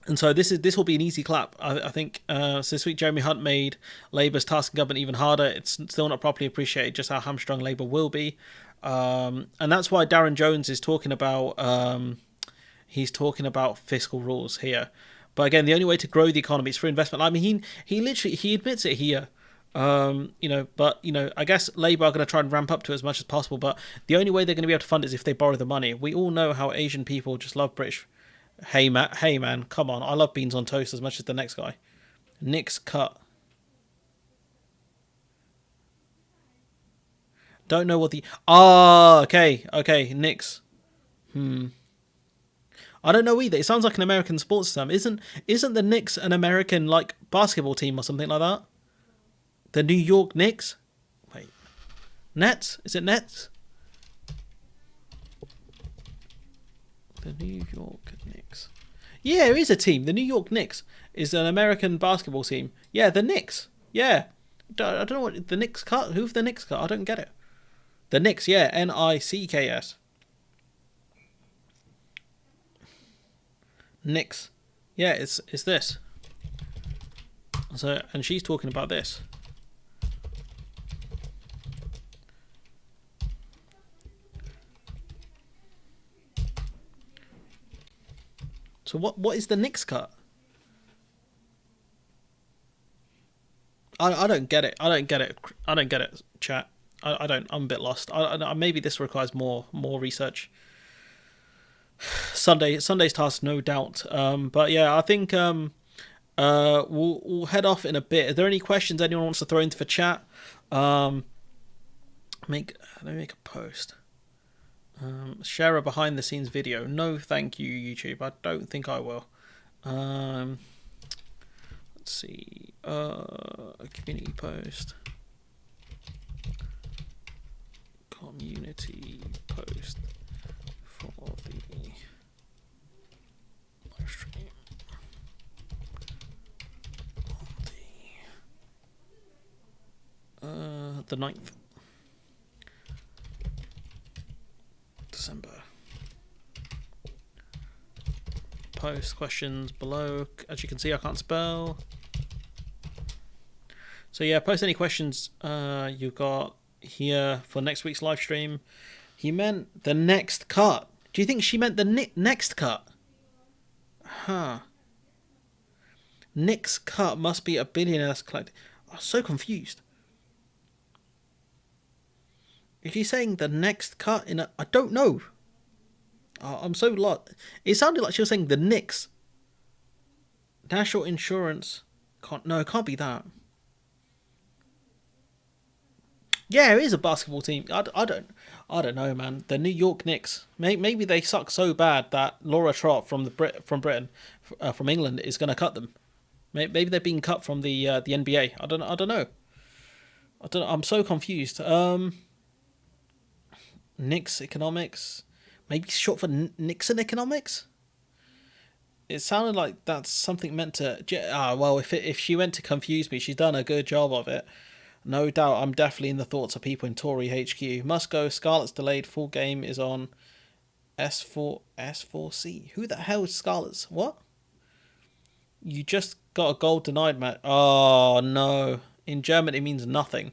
And so this will be an easy clap. I think so this week Jeremy Hunt made Labour's task in government even harder. It's still not properly appreciated just how hamstrung Labour will be, and that's why Darren Jones is talking about fiscal rules here. But again, the only way to grow the economy is through investment. I mean, he literally admits it here. But I guess Labour are going to try and ramp up to it as much as possible. But the only way they're going to be able to fund it is if they borrow the money. We all know how Asian people just love British. Hey man, come on! I love beans on toast as much as the next guy. Nick's cut. Don't know what the okay Nick's. I don't know either. It sounds like an American sports term. Isn't the Knicks an American like basketball team or something like that? The New York Knicks? Wait. Nets? Is it Nets? The New York Knicks. Yeah, there is a team. The New York Knicks is an American basketball team. Yeah, the Knicks. Yeah. I don't know what the Knicks cut. Who've the Knicks cut? I don't get it. The Knicks, yeah. Nicks. Knicks. Yeah, it's this. So, and she's talking about this. So what is the Knicks cut? I don't get it. I don't get it, chat. I don't. I'm a bit lost. Maybe this requires more research. Sunday's task, no doubt. But yeah, I think we'll head off in a bit. Are there any questions anyone wants to throw into the chat? Let me make a post. Share a behind the scenes video. No, thank you, YouTube. I don't think I will. Let's see. A community post. Community post for the live stream on the 9th December. Post questions below. As you can see, I can't spell. So yeah, post any questions you've got here for next week's live stream. He meant the next cut. Do you think she meant the next cut? Huh. Nick's cut must be a billionaire's collective. I'm so confused. Is she saying the next cut in a... I don't know. I'm so lost. It sounded like she was saying the Knicks. National insurance... No, it can't be that. Yeah, it is a basketball team. I don't know, man. The New York Knicks. Maybe they suck so bad that Laura Trott from Britain, from England, is going to cut them. Maybe they're being cut from the NBA. I don't know. I don't know. I'm so confused. Nix economics, maybe short for Nixon economics. It sounded like that's something meant to. Well, if she went to confuse me, she's done a good job of it. No doubt, I'm definitely in the thoughts of people in Tory HQ. Must go. Scarlet's delayed. Full game is on S4C. Who the hell is Scarlet's? What? You just got a goal denied, Matt. Oh no! In German, it means nothing.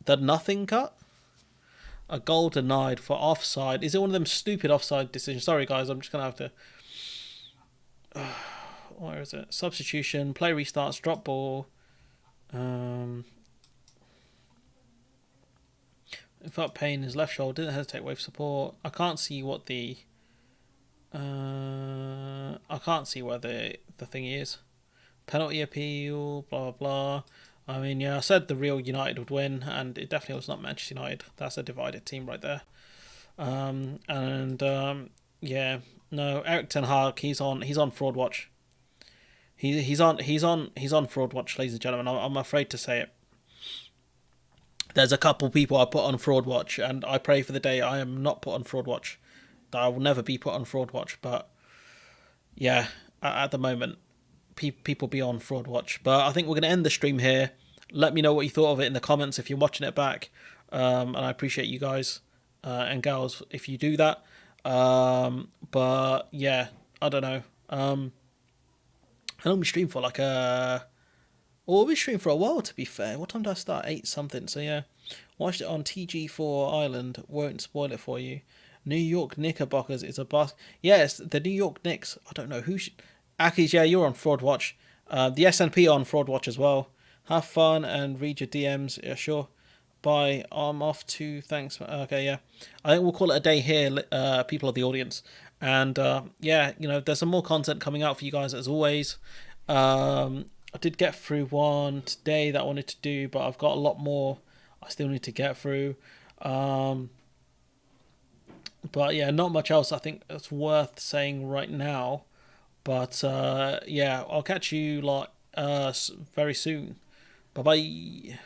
The nothing cut. A goal denied for offside. Is it one of them stupid offside decisions? Sorry, guys, I'm just going to have to... Where is it? Substitution, play restarts, drop ball. Felt pain in his left shoulder, didn't hesitate, wave support. I can't see what the... I can't see where the thing is. Penalty appeal, blah, blah. I mean, yeah, I said the real United would win, and it definitely was not Manchester United. That's a divided team right there. Yeah, no, Eric Ten Hag, he's on fraud watch. He's on fraud watch, ladies and gentlemen. I'm afraid to say it. There's a couple people I put on fraud watch, and I pray for the day I am not put on fraud watch. That I will never be put on fraud watch. But yeah, at the moment, people be on fraud watch. But I think we're going to end the stream here. Let me know what you thought of it in the comments if you're watching it back. And I appreciate you guys and gals if you do that. But yeah, I don't know. I normally stream for like we'll be streaming for a while, to be fair. What time do I start? 8 something. So yeah, watched it on TG4 Ireland. Won't spoil it for you. New York Knickerbockers is a bus. Yes, the New York Knicks. I don't know who should... Akis, yeah, you're on fraud watch. The SNP on fraud watch as well. Have fun and read your DMs. Yeah, sure. Bye. I'm off too. Thanks. Okay, yeah. I think we'll call it a day here, people of the audience. And yeah, you know, there's some more content coming out for you guys as always. I did get through one today that I wanted to do, but I've got a lot more I still need to get through. But yeah, not much else I think that's worth saying right now. But yeah, I'll catch you like very soon. Bye bye.